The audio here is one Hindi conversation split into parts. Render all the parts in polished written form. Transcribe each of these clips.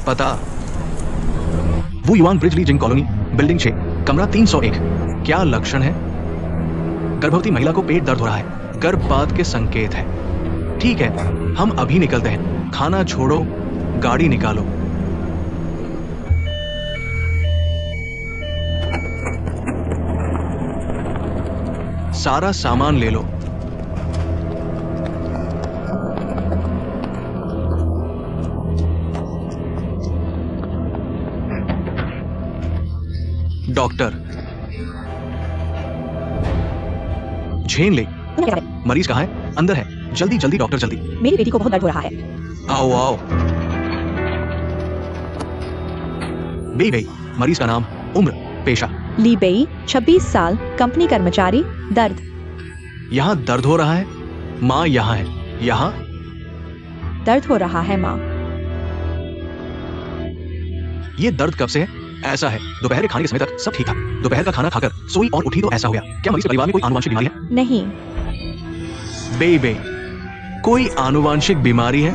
पता वो युवान ब्रिज ली जिंग कॉलोनी, बिल्डिंग 6, कमरा 301। क्या लक्षण है? गर्भवती महिला को पेट दर्द हो रहा है, गर्भपात के संकेत है। ठीक है, हम अभी निकलते हैं। खाना छोड़ो, गाड़ी निकालो। सारा सामान ले लो। डॉक्टर झेन ले। मरीज कहाँ है? अंदर है। जल्दी जल्दी डॉक्टर, जल्दी। मेरी बेटी को बहुत दर्द हो रहा है। आओ आओ। बे गई। मरीज का नाम, उम्र, पेशा। ली बेई, 26 साल, कंपनी कर्मचारी। दर्द। यहाँ दर्द हो रहा है। माँ यहाँ है। यहाँ दर्द हो रहा है माँ। ये दर्द कब से है? ऐसा है, दोपहर के खाने के समय तक सब ठीक था। दोपहर का खाना खाकर सोई और उठी तो ऐसा हो गया। क्या मरीज के परिवार में कोई आनुवंशिक बीमारी है? नहीं। बे कोई आनुवंशिक बीमारी है?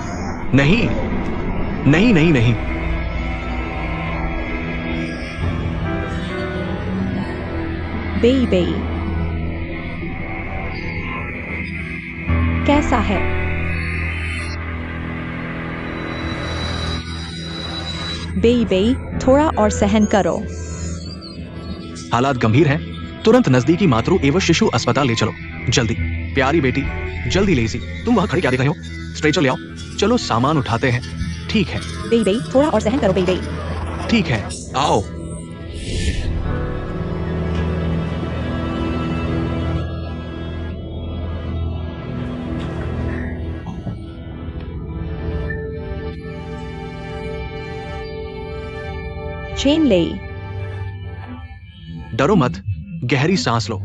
नहीं नहीं नहीं नहीं। बेई बेई कैसा है? बेई बेई थोड़ा और सहन करो। हालात गंभीर हैं, तुरंत नजदीकी मातृ एवं शिशु अस्पताल ले चलो, जल्दी। प्यारी बेटी, जल्दी लेजी। तुम वहां खड़े क्या देख रहे हो? स्ट्रेचर ले आओ। चलो सामान उठाते हैं। ठीक है बेई बेई थोड़ा और सहन करो। बेई बेई ठीक है, आओ। चेन ले। डरो मत, गहरी सांस लो।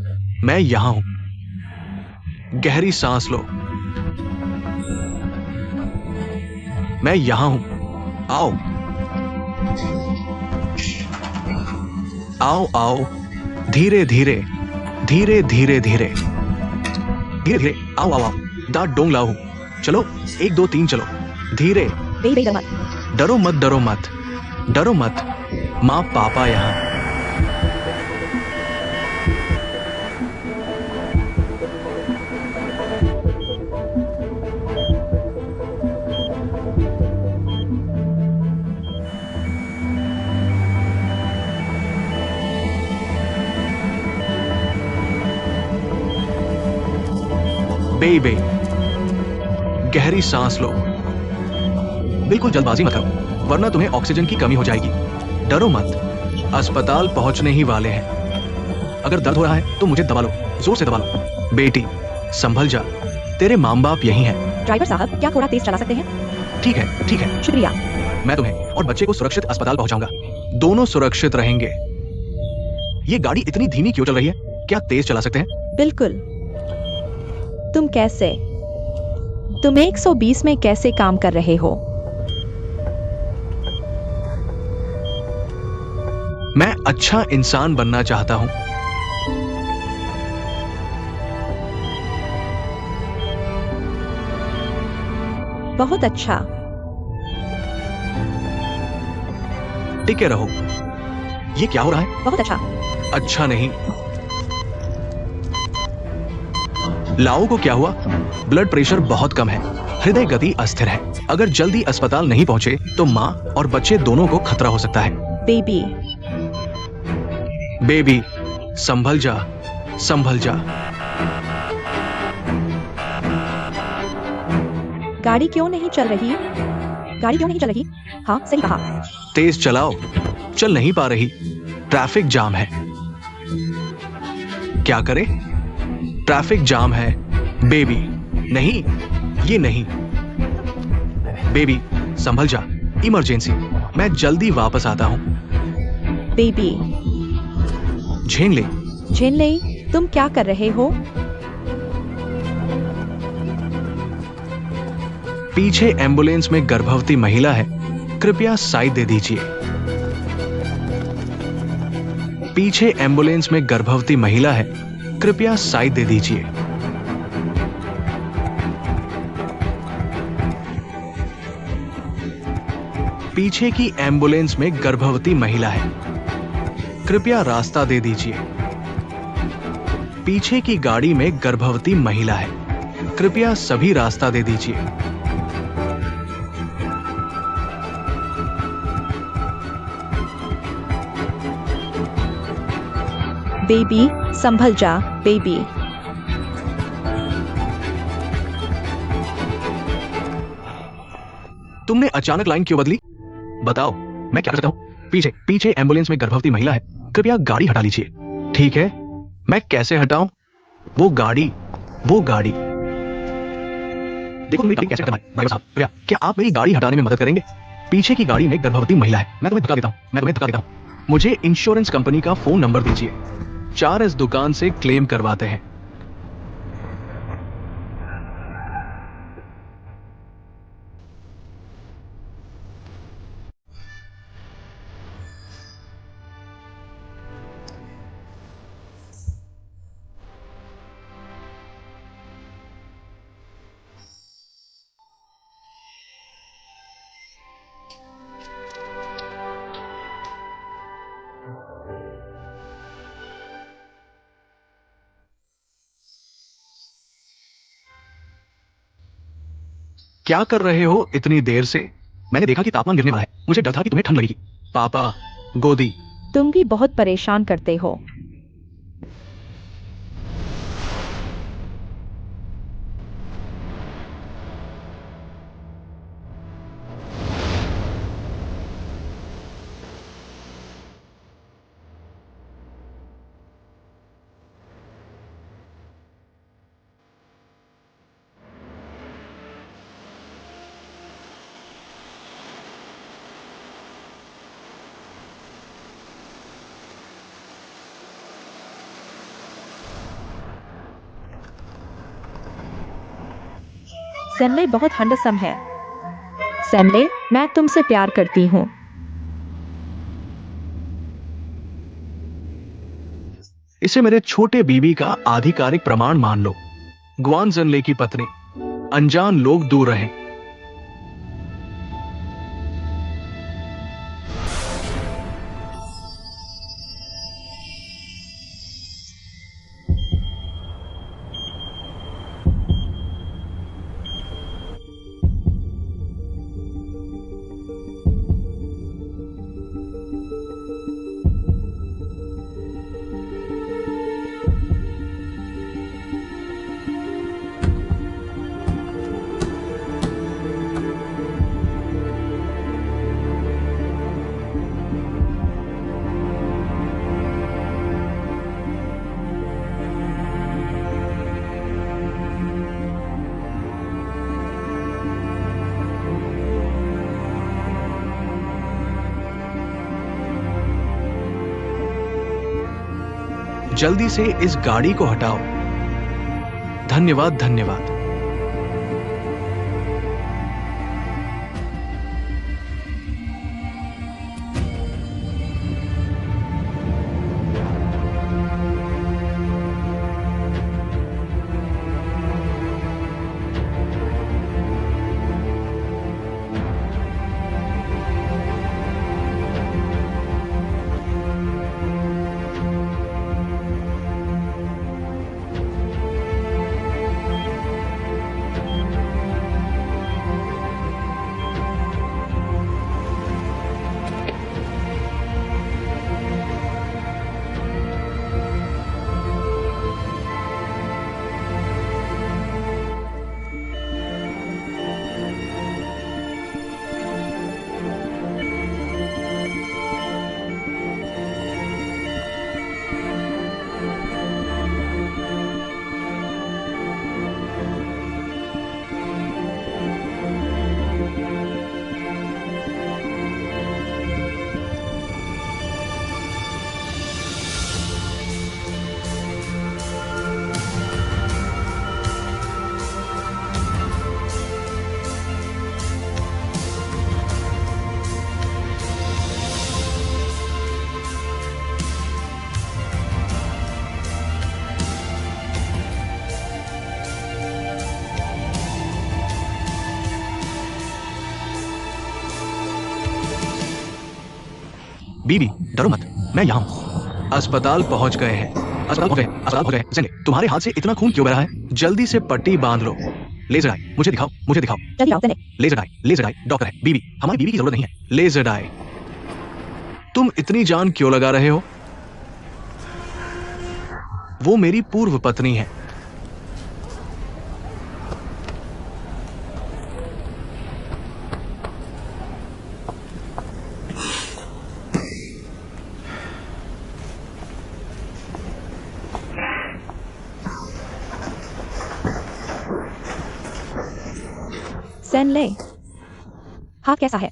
मैं यहां हूं। गहरी सांस लो। मैं यहां हूं। आओ आओ आओ। धीरे धीरे धीरे धीरे धीरे धीरे धीरे। आओ आओ आओ। दांत डोंग लाओ। चलो 1 2 3 चलो। धीरे। बेई बेई डर मत। डरो मत, डरो मत, डरो मत। माँ पापा यहाँ। बे गहरी सांस लो। बिल्कुल जल्दबाजी मत करो, वरना तुम्हें ऑक्सीजन की कमी हो जाएगी। डरो मत, अस्पताल पहुंचने ही वाले हैं। अगर दर्द हो रहा है तो मुझे दबा लो, जोर से दबा लो। बेटी संभल जा, तेरे माँ बाप यही हैं। ड्राइवर साहब क्या थोड़ा तेज चला सकते हैं? ठीक है ठीक है। शुक्रिया। मैं तुम्हें और बच्चे को सुरक्षित अस्पताल पहुंचाऊंगा। दोनों सुरक्षित रहेंगे। ये गाड़ी इतनी धीमी क्यों चल रही है? क्या तेज चला सकते हैं? बिल्कुल। तुम कैसे? तुम 120 में कैसे काम कर रहे हो? मैं अच्छा इंसान बनना चाहता हूं। बहुत अच्छा। टिके रहो। ये क्या हो रहा है? बहुत अच्छा। अच्छा नहीं। लाओ को क्या हुआ? ब्लड प्रेशर बहुत कम है, हृदय गति अस्थिर है। अगर जल्दी अस्पताल नहीं पहुंचे तो माँ और बच्चे दोनों को खतरा हो सकता है। बेबी बेबी संभल जा, संभल जा। गाड़ी क्यों नहीं चल रही? गाड़ी क्यों नहीं चल रही? हाँ सही कहा। तेज चलाओ। चल नहीं पा रही, ट्रैफिक जाम है। क्या करे? ट्रैफिक जाम है। बेबी नहीं, ये नहीं। बेबी संभल जा, इमरजेंसी। मैं जल्दी वापस आता हूं। बेबी झेन ले। झेन ले, तुम क्या कर रहे हो? पीछे एम्बुलेंस में गर्भवती महिला है, कृपया साइड दे दीजिए। पीछे एम्बुलेंस में गर्भवती महिला है, कृपया साइड दे दीजिए। पीछे की एम्बुलेंस में गर्भवती महिला है, कृपया रास्ता दे दीजिए। पीछे की गाड़ी में गर्भवती महिला है, कृपया सभी रास्ता दे दीजिए। बेबी, संभल जा, बेबी। तुमने अचानक लाइन क्यों बदली? बताओ, मैं क्या कर सकता हूं? पीछे पीछे एम्बुलेंस में गर्भवती महिला है, कृपया गाड़ी हटा लीजिए। ठीक है, मैं कैसे हटाऊं? वो गाड़ी, वो गाड़ी। देखो मेरी गाड़ी कैसे हटाना है। ड्राइवर साहब, कृपया क्या आप मेरी गाड़ी हटाने में मदद करेंगे? पीछे की गाड़ी में गर्भवती महिला है। मैं तुम्हें धक्का देता हूं। मुझे इंश्योरेंस कंपनी का फोन नंबर दीजिए। 4S दुकान से क्लेम करवाते हैं। क्या कर रहे हो इतनी देर से? मैंने देखा कि तापमान गिरने वाला है, मुझे डर था कि तुम्हें ठंड लगेगी। पापा, गोदी। तुम भी बहुत परेशान करते हो। सैमले बहुत हैंडसम है। सैमले, मैं तुमसे प्यार करती हूँ। इसे मेरे छोटे बीबी का आधिकारिक प्रमाण मान लो। ग्वान जंगले की पत्नी, अनजान लोग दूर रहें। जल्दी से इस गाड़ी को हटाओ। धन्यवाद, धन्यवाद। बीबी डरो मत, मैं यहाँ हूँ। अस्पताल पहुंच गए हैं। अस्पताल पहुंच गए, अस्पताल पहुंच गए। ज़ेनले, तुम्हारे हाथ से इतना खून क्यों बह रहा है? जल्दी से पट्टी बांध लो। लेजर आई, मुझे दिखाओ, मुझे दिखाओ। जल्दी आओ, ज़ेनले। लेजर आई, डॉक्टर है। बीबी, हमारी बीबी की जरूरत नहीं है। लेजर आई, तुम इतनी जान क्यों लगा रहे हो? वो मेरी पूर्व पत्नी है। ज़ेनले, हाँ कैसा है?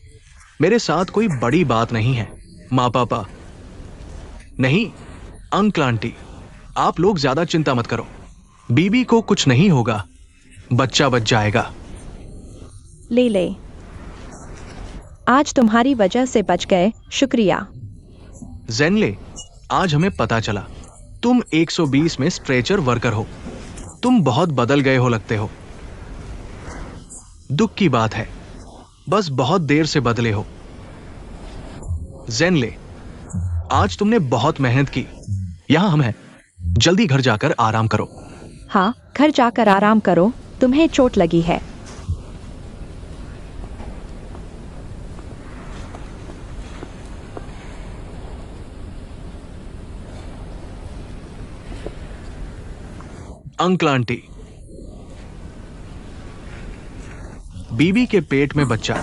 मेरे साथ कोई बड़ी बात नहीं है। माँ पापा नहीं, अंकल आंटी, आप लोग ज्यादा चिंता मत करो। बीबी को कुछ नहीं होगा, बच्चा बच जाएगा। ले आज तुम्हारी वजह से बच गए, शुक्रिया। ज़ेनले, आज हमें पता चला तुम 120 में स्ट्रेचर वर्कर हो। तुम बहुत बदल गए हो लगते हो। दुख की बात है, बस बहुत देर से बदले हो। ज़ेनले, आज तुमने बहुत मेहनत की। यहां हम हैं, जल्दी घर जाकर आराम करो। हाँ, घर जाकर आराम करो, तुम्हें चोट लगी है। अंकल आंटी, बीबी के पेट में बच्चा।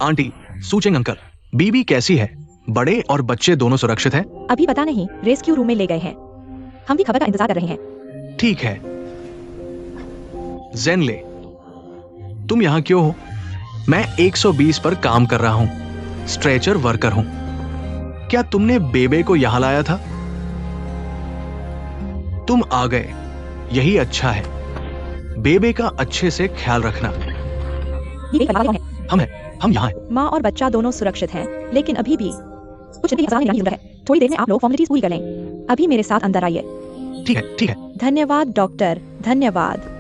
आंटी, सूचेंग अंकल, बीबी कैसी है? बड़े और बच्चे दोनों सुरक्षित हैं? अभी पता नहीं, रेस्क्यू रूम में ले गए हैं। हम भी खबर का इंतजार कर रहे हैं। ठीक है। ज़ेनले, तुम यहां क्यों हो? मैं 120 पर काम कर रहा हूं, स्ट्रेचर वर्कर हूं। क्या तुमने बेबे को यहां लाया था? तुम आ गए, यही अच्छा है। बेबे का अच्छे से ख्याल रखना। ये परिवार कौन है? हम यहाँ हैं। माँ और बच्चा दोनों सुरक्षित हैं, लेकिन अभी भी कुछ नहीं की जरूरत है। थोड़ी देर में आप लोग फॉर्मेलिटीज पूरी कर लें। अभी मेरे साथ अंदर आइए। ठीक है, ठीक है। धन्यवाद डॉक्टर, धन्यवाद।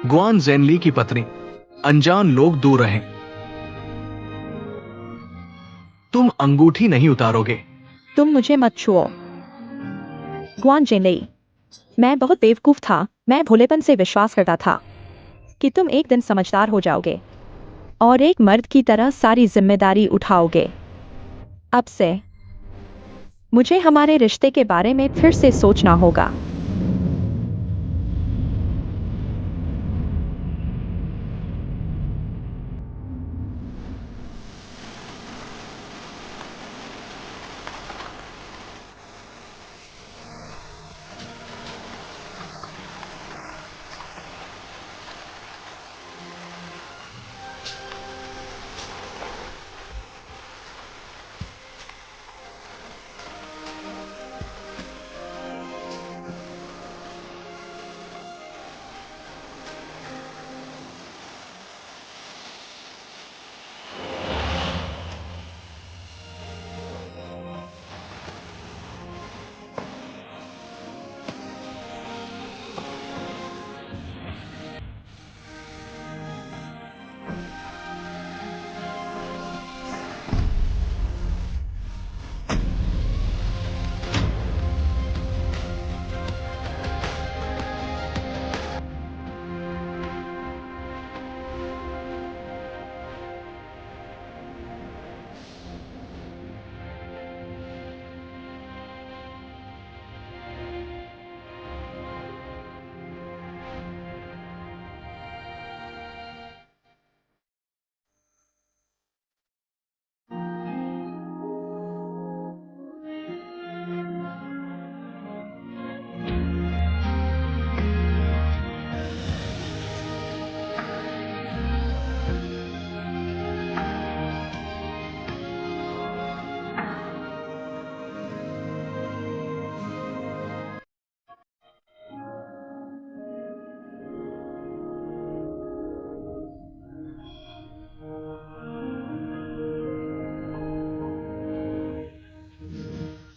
गुआन ज़ेनली की पत्नी, अनजान लोग दूर रहें। तुम अंगूठी नहीं उतारोगे। तुम मुझे मत छुओ। गुआन ज़ेनली, मैं बहुत बेवकूफ था। मैं भोलेपन से विश्वास करता था कि तुम एक दिन समझदार हो जाओगे और एक मर्द की तरह सारी जिम्मेदारी उठाओगे। अब से मुझे हमारे रिश्ते के बारे में फिर से सोचना होगा।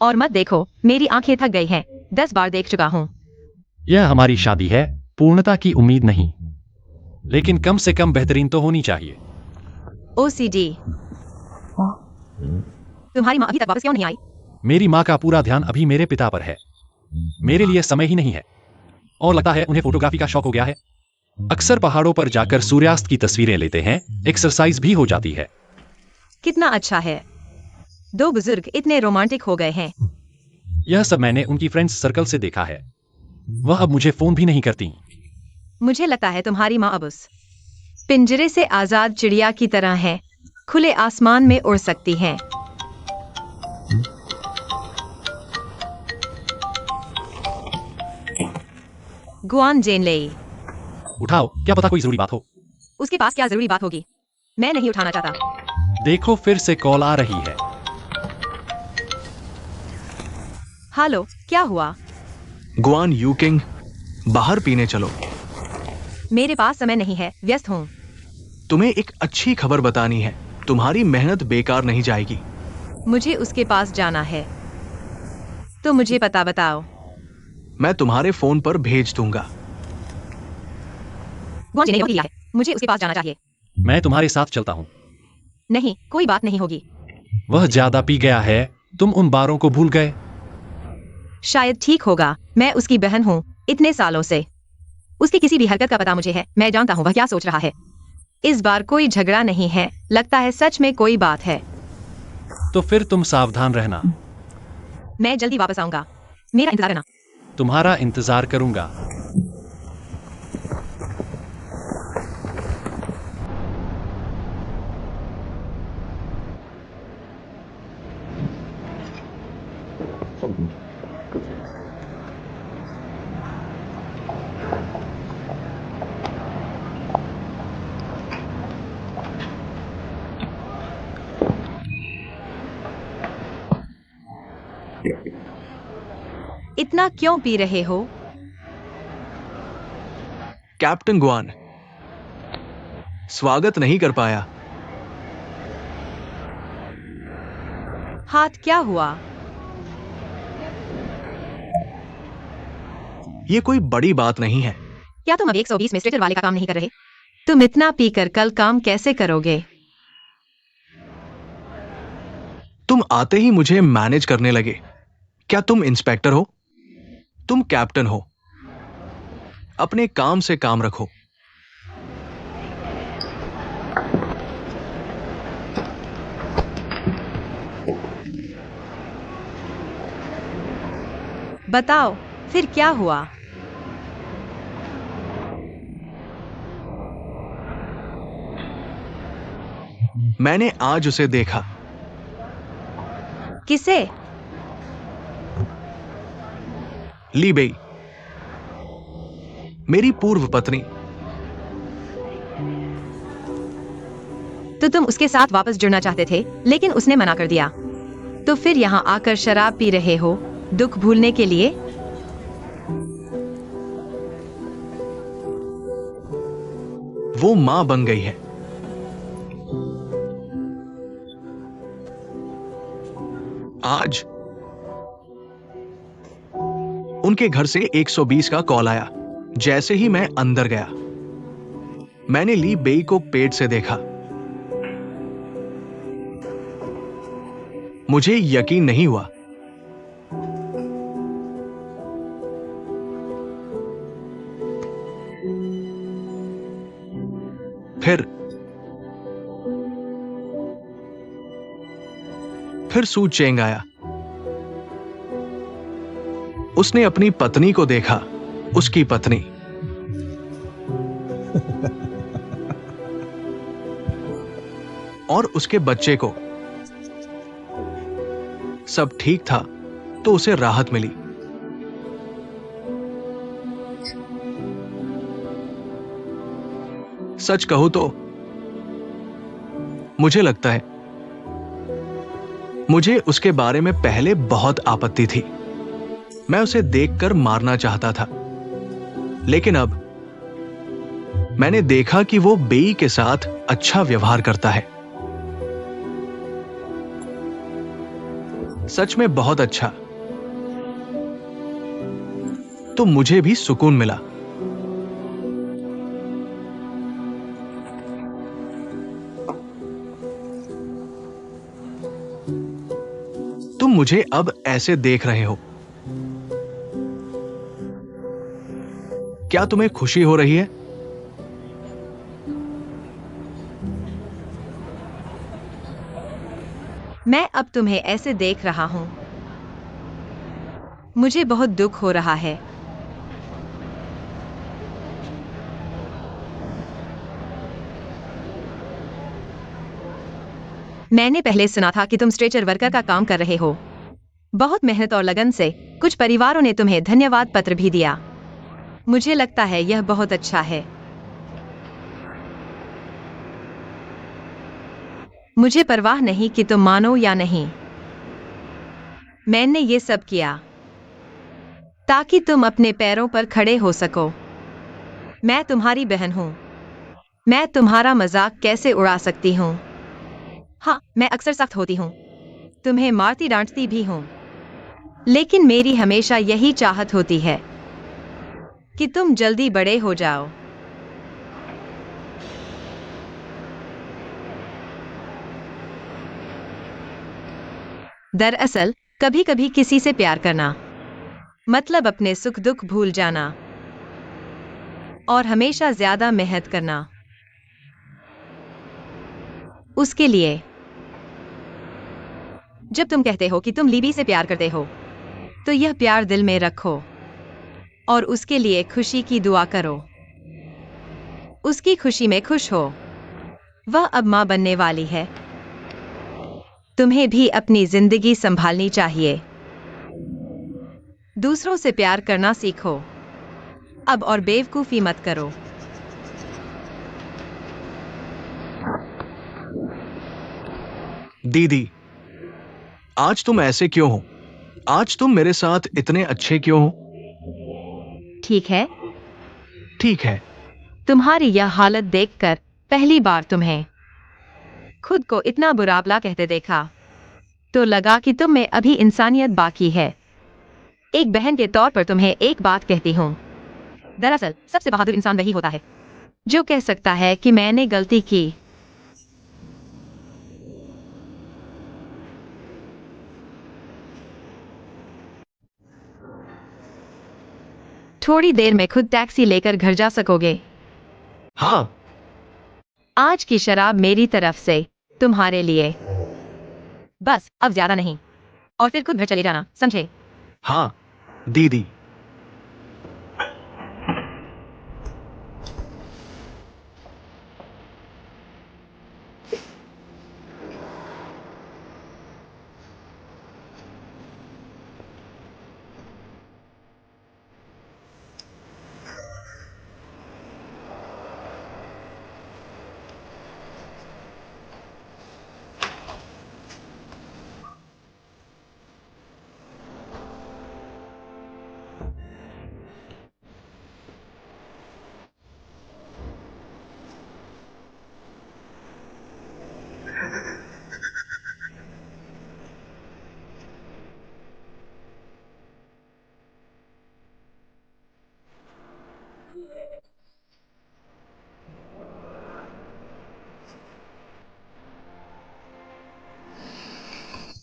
और मत देखो, मेरी आंखें थक गई हैं। 10 बार देख चुका हूँ। यह हमारी शादी है, पूर्णता की उम्मीद नहीं, लेकिन कम से कम बेहतरीन तो होनी चाहिए। OCD। तुम्हारी माँ अभी तक वापस क्यों नहीं आई? मेरी माँ का पूरा ध्यान अभी मेरे पिता पर है। मेरे लिए समय ही नहीं है, और लगता है उन्हें फोटोग्राफी का शौक हो गया है। अक्सर पहाड़ों पर जाकर सूर्यास्त की तस्वीरें लेते हैं, एक्सरसाइज भी हो जाती है। कितना अच्छा है। 2 बुजुर्ग इतने रोमांटिक हो गए हैं। यह सब मैंने उनकी फ्रेंड्स सर्कल से देखा है। वह अब मुझे फोन भी नहीं करती। मुझे लगता है तुम्हारी माँ अब उस पिंजरे से आजाद चिड़िया की तरह है, खुले आसमान में उड़ सकती हैं। गुआन जेनलेई। उठाओ, क्या पता कोई जरूरी बात हो। उसके पास क्या जरूरी बात होगी? मैं नहीं उठाना चाहता। देखो, फिर से कॉल आ रही है। हेलो, क्या हुआ? गुआन यूकिंग, बाहर पीने चलो। मेरे पास समय नहीं है, व्यस्त हूँ। तुम्हें एक अच्छी खबर बतानी है, तुम्हारी मेहनत बेकार नहीं जाएगी। मुझे उसके पास जाना है, तो मुझे पता बताओ। मैं तुम्हारे फोन पर भेज दूंगा। गुआन जेनलेई ने यह किया है, मुझे उसके पास जाना चाहिए। मैं तुम्हारे साथ चलता हूँ। नहीं, कोई बात नहीं होगी। वह ज्यादा पी गया है, तुम उन बारों को भूल गए। शायद ठीक होगा, मैं उसकी बहन हूँ, इतने सालों से। उसकी किसी भी हरकत का पता मुझे है, मैं जानता हूँ वह क्या सोच रहा है। इस बार कोई झगड़ा नहीं है, लगता है सच में कोई बात है। तो फिर तुम सावधान रहना। मैं जल्दी वापस आऊंगा, मेरा इंतजार करना। तुम्हारा इंतजार करूंगा। इतना क्यों पी रहे हो? कैप्टन गुआन, स्वागत नहीं कर पाया। हाथ क्या हुआ? ये कोई बड़ी बात नहीं है। क्या तुम अब 120 में स्ट्रेचर वाले का काम नहीं कर रहे? तुम इतना पीकर कल काम कैसे करोगे? तुम आते ही मुझे मैनेज करने लगे। क्या तुम इंस्पेक्टर हो? तुम कैप्टन हो। अपने काम से काम रखो। बताओ, फिर क्या हुआ? मैंने आज उसे देखा। किसे? ली बेई, मेरी पूर्व पत्नी। तो तुम उसके साथ वापस जुड़ना चाहते थे, लेकिन उसने मना कर दिया। तो फिर यहाँ आकर शराब पी रहे हो, दुख भूलने के लिए? वो मां बन गई है। आज उनके घर से 120 का कॉल आया। जैसे ही मैं अंदर गया, मैंने ली बेई को पेट से देखा। मुझे यकीन नहीं हुआ। फिर सू चेंग आया। उसने अपनी पत्नी को देखा, उसकी पत्नी। और उसके बच्चे को। सब ठीक था तो उसे राहत मिली। सच कहूं तो मुझे लगता है मुझे उसके बारे में पहले बहुत आपत्ति थी। मैं उसे देखकर मारना चाहता था, लेकिन अब मैंने देखा कि वो बेई के साथ अच्छा व्यवहार करता है। सच में बहुत अच्छा। तो मुझे भी सुकून मिला। तुम मुझे अब ऐसे देख रहे हो, क्या तुम्हें खुशी हो रही है? मैं अब तुम्हें ऐसे देख रहा हूं। मुझे बहुत दुख हो रहा है। मैंने पहले सुना था कि तुम स्ट्रेचर वर्कर का काम कर रहे हो। बहुत मेहनत और लगन से कुछ परिवारों ने तुम्हें धन्यवाद पत्र भी दिया। मुझे लगता है यह बहुत अच्छा है। मुझे परवाह नहीं कि तुम मानो या नहीं। मैंने ये सब किया ताकि तुम अपने पैरों पर खड़े हो सको। मैं तुम्हारी बहन हूं। मैं तुम्हारा मजाक कैसे उड़ा सकती हूं? हाँ, मैं अक्सर सख्त होती हूं, तुम्हें मारती डांटती भी हूं, लेकिन मेरी हमेशा यही चाहत होती है कि तुम जल्दी बड़े हो जाओ। दरअसल कभी कभी किसी से प्यार करना मतलब अपने सुख दुख भूल जाना और हमेशा ज्यादा मेहनत करना। उसके लिए जब तुम कहते हो कि तुम लीबी से प्यार करते हो, तो यह प्यार दिल में रखो और उसके लिए खुशी की दुआ करो। उसकी खुशी में खुश हो। वह अब मां बनने वाली है। तुम्हें भी अपनी जिंदगी संभालनी चाहिए। दूसरों से प्यार करना सीखो अब और बेवकूफी मत करो। दीदी, आज तुम ऐसे क्यों हो? आज तुम मेरे साथ इतने अच्छे क्यों हो? ठीक है, ठीक है। तुम्हारी यह हालत देखकर पहली बार तुम्हें खुद को इतना बुरा कहते देखा तो लगा कि तुम में अभी इंसानियत बाकी है। एक बहन के तौर पर तुम्हें एक बात कहती हूँ। दरअसल सबसे बहादुर इंसान वही होता है जो कह सकता है कि मैंने गलती की। थोड़ी देर में खुद टैक्सी लेकर घर जा सकोगे। हाँ। आज की शराब मेरी तरफ से तुम्हारे लिए। बस अब ज्यादा नहीं, और फिर खुद घर चले जाना, समझे? हाँ दीदी।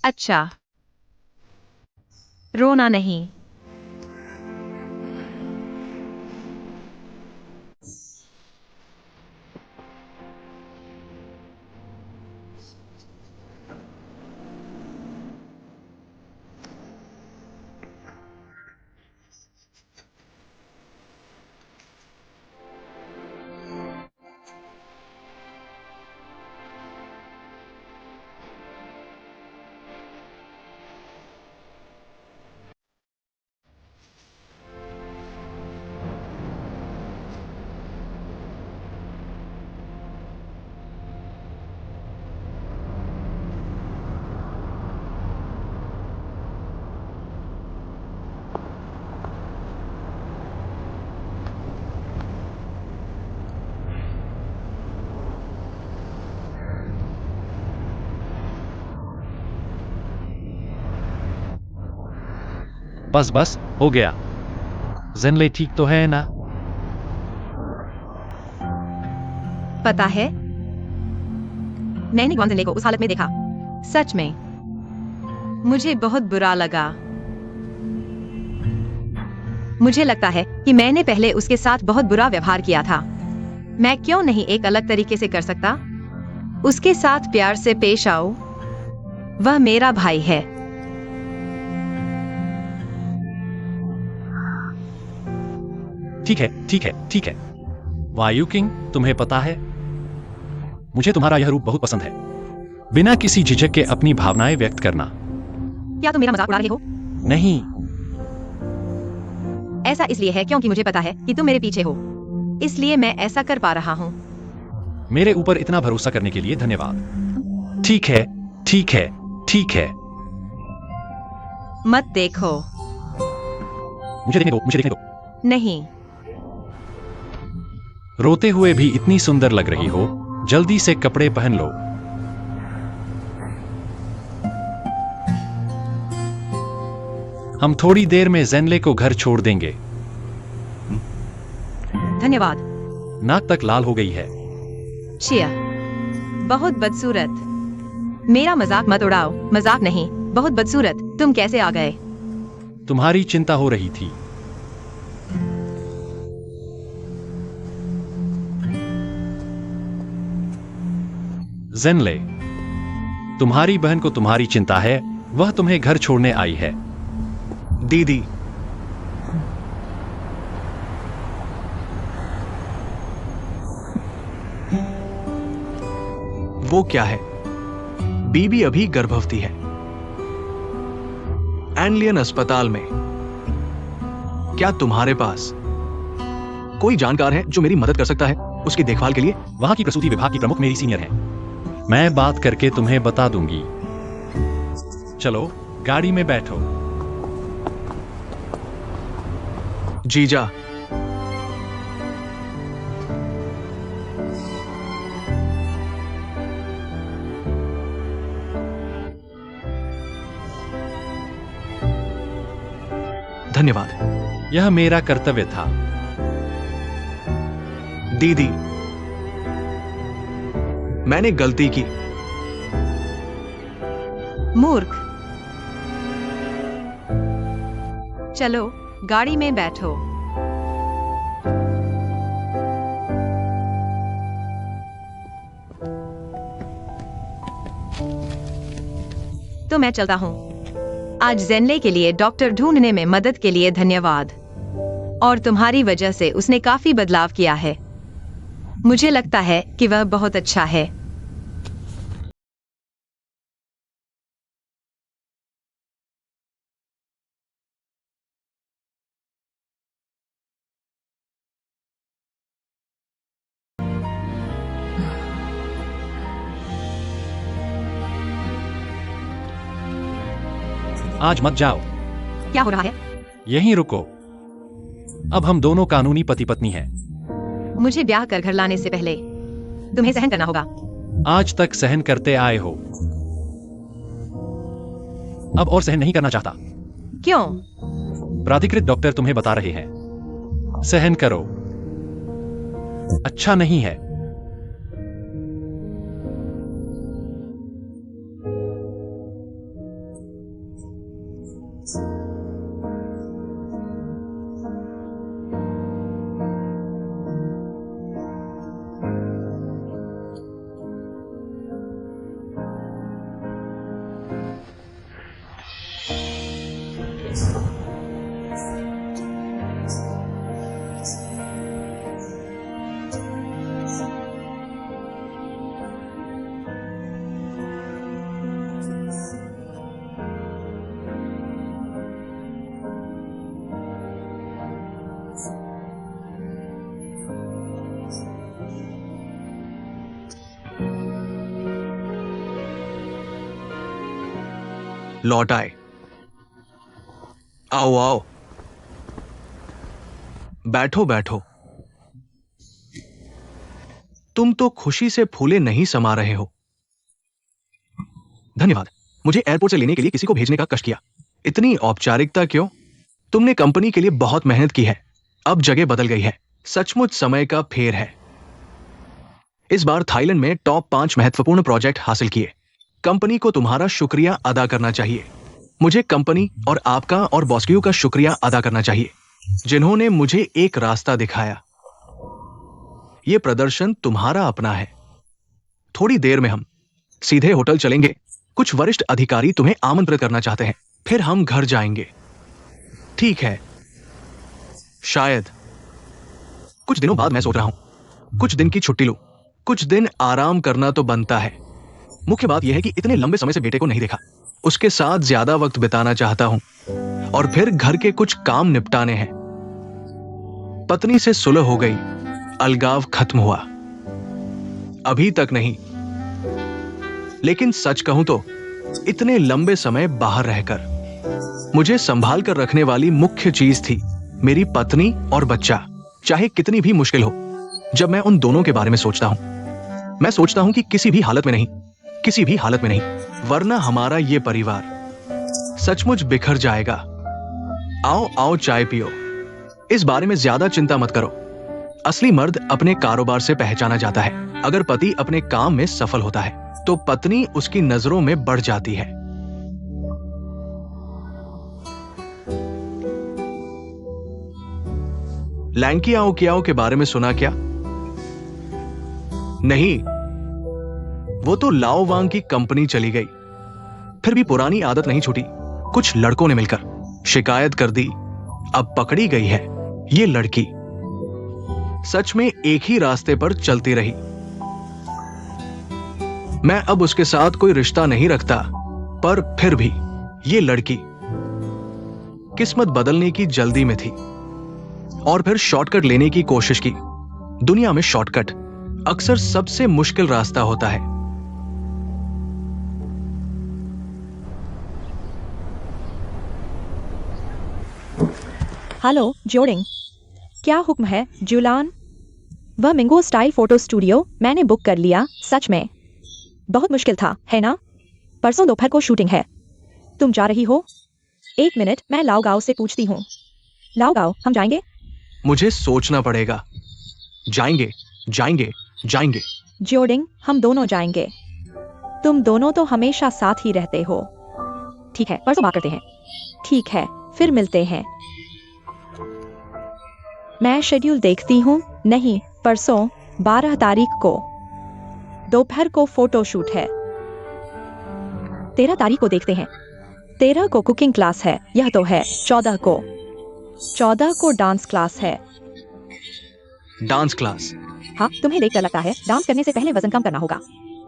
अच्छा, रोना नहीं। बस बस हो गया। जेनले ठीक तो है ना? पता है, मैंने ग्वांजले को उस हालत में देखा। सच में मुझे बहुत बुरा लगा। मुझे लगता है कि मैंने पहले उसके साथ बहुत बुरा व्यवहार किया था। मैं क्यों नहीं एक अलग तरीके से कर सकता? उसके साथ प्यार से पेश आओ। वह मेरा भाई है। ठीक है, ठीक है, ठीक है। वायु किंग, तुम्हें पता है, मुझे तुम्हारा यह रूप बहुत पसंद है। बिना किसी झिझक के अपनी भावनाएं व्यक्त करना। क्या तुम मेरा मजाक उड़ा रहे हो? नहीं, ऐसा इसलिए है क्योंकि मुझे पता है कि तुम मेरे पीछे हो, इसलिए मैं ऐसा कर पा रहा हूँ। मेरे ऊपर इतना भरोसा करने के लिए धन्यवाद। ठीक है, ठीक है, ठीक है। मत देखो। मुझे देखने दो, मुझे देखने दो। नहीं। रोते हुए भी इतनी सुंदर लग रही हो। जल्दी से कपड़े पहन लो। हम थोड़ी देर में जेनले को घर छोड़ देंगे। धन्यवाद। नाक तक लाल हो गई है। शिया, बहुत बदसूरत। मेरा मजाक मत उड़ाओ। मजाक नहीं, बहुत बदसूरत। तुम कैसे आ गए? तुम्हारी चिंता हो रही थी। जेनले, तुम्हारी बहन को तुम्हारी चिंता है। वह तुम्हें घर छोड़ने आई है। दीदी, वो क्या है? बीबी अभी गर्भवती है। एनलियन अस्पताल में। क्या तुम्हारे पास कोई जानकार है जो मेरी मदद कर सकता है उसकी देखभाल के लिए? वहां की प्रसूति विभाग की प्रमुख मेरी सीनियर है। मैं बात करके तुम्हें बता दूंगी। चलो, गाड़ी में बैठो। जीजा, धन्यवाद। यह मेरा कर्तव्य था। दीदी, मैंने गलती की। मूर्ख। चलो, गाड़ी में बैठो। तो मैं चलता हूँ। आज जेनले के लिए डॉक्टर ढूंढने में मदद के लिए धन्यवाद। और तुम्हारी वजह से उसने काफी बदलाव किया है। मुझे लगता है कि वह बहुत अच्छा है। आज मत जाओ। क्या हो रहा है? यहीं रुको। अब हम दोनों कानूनी पति पत्नी हैं। मुझे ब्याह कर घर लाने से पहले तुम्हें सहन करना होगा। आज तक सहन करते आए हो। अब और सहन नहीं करना चाहता। क्यों? प्राधिकृत डॉक्टर तुम्हें बता रहे हैं, सहन करो। अच्छा नहीं है। लौट आए। आओ आओ, बैठो बैठो। तुम तो खुशी से फूले नहीं समा रहे हो। धन्यवाद। मुझे एयरपोर्ट से लेने के लिए किसी को भेजने का कष्ट किया। इतनी औपचारिकता क्यों? तुमने कंपनी के लिए बहुत मेहनत की है। अब जगह बदल गई है। सचमुच समय का फेर है। इस बार थाईलैंड में टॉप 5 महत्वपूर्ण प्रोजेक्ट हासिल किए। कंपनी को तुम्हारा शुक्रिया अदा करना चाहिए। मुझे कंपनी और आपका और बॉस्कियो का शुक्रिया अदा करना चाहिए, जिन्होंने मुझे एक रास्ता दिखाया। यह प्रदर्शन तुम्हारा अपना है। थोड़ी देर में हम सीधे होटल चलेंगे। कुछ वरिष्ठ अधिकारी तुम्हें आमंत्रित करना चाहते हैं, फिर हम घर जाएंगे। ठीक है। शायद कुछ दिनों बाद मैं सोच रहा हूं कुछ दिन की छुट्टी लूं। कुछ दिन आराम करना तो बनता है। मुख्य बात यह है कि इतने लंबे समय से बेटे को नहीं देखा। उसके साथ ज्यादा वक्त बिताना चाहता हूं और फिर घर के कुछ काम निपटाने हैं। पत्नी से सुलह हो गई, अलगाव खत्म हुआ। अभी तक नहीं, लेकिन सच कहूं तो इतने लंबे समय बाहर रहकर मुझे संभाल कर रखने वाली मुख्य चीज थी मेरी पत्नी और बच्चा। चाहे कितनी भी मुश्किल हो, जब मैं उन दोनों के बारे में सोचता हूं, मैं सोचता हूं कि किसी भी हालत में नहीं, वरना हमारा ये परिवार सचमुच बिखर जाएगा। आओ आओ चाय पियो। इस बारे में ज्यादा चिंता मत करो। असली मर्द अपने कारोबार से पहचाना जाता है। अगर पति अपने काम में सफल होता है तो पत्नी उसकी नजरों में बढ़ जाती है। लैंकियाओ कियाओ के बारे में सुना क्या? नहीं, वो तो लाओ वांग की कंपनी चली गई। फिर भी पुरानी आदत नहीं छूटी। कुछ लड़कों ने मिलकर शिकायत कर दी। अब पकड़ी गई है ये लड़की। सच में एक ही रास्ते पर चलती रही। मैं अब उसके साथ कोई रिश्ता नहीं रखता, पर फिर भी ये लड़की किस्मत बदलने की जल्दी में थी और फिर शॉर्टकट लेने की कोशिश की। दुनिया में शॉर्टकट अक्सर सबसे मुश्किल रास्ता होता है। हेलो जोडिंग, क्या हुक्म है जुलान? वह मिंगो स्टाइल फोटो स्टूडियो मैंने बुक कर लिया। सच में बहुत मुश्किल था, है ना? परसों दोपहर को शूटिंग है। तुम जा रही हो? एक मिनट, मैं लाओगाओ से पूछती हूँ। लाओगाओ, हम जाएंगे? मुझे सोचना पड़ेगा। जाएंगे जाएंगे जाएंगे। जोडिंग, हम दोनों जाएंगे। तुम दोनों तो हमेशा साथ ही रहते हो। ठीक है, परसों बात करते हैं। ठीक है, फिर मिलते हैं। मैं शेड्यूल देखती हूँ। नहीं, परसों 12 तारीख को दोपहर को फोटो शूट है। 13 तारीख को देखते हैं। 13 को कुकिंग क्लास है, यह तो है। 14 को डांस क्लास है। Dance class? हाँ, तुम्हें देखकर लगता है डांस करने से पहले वजन कम करना होगा।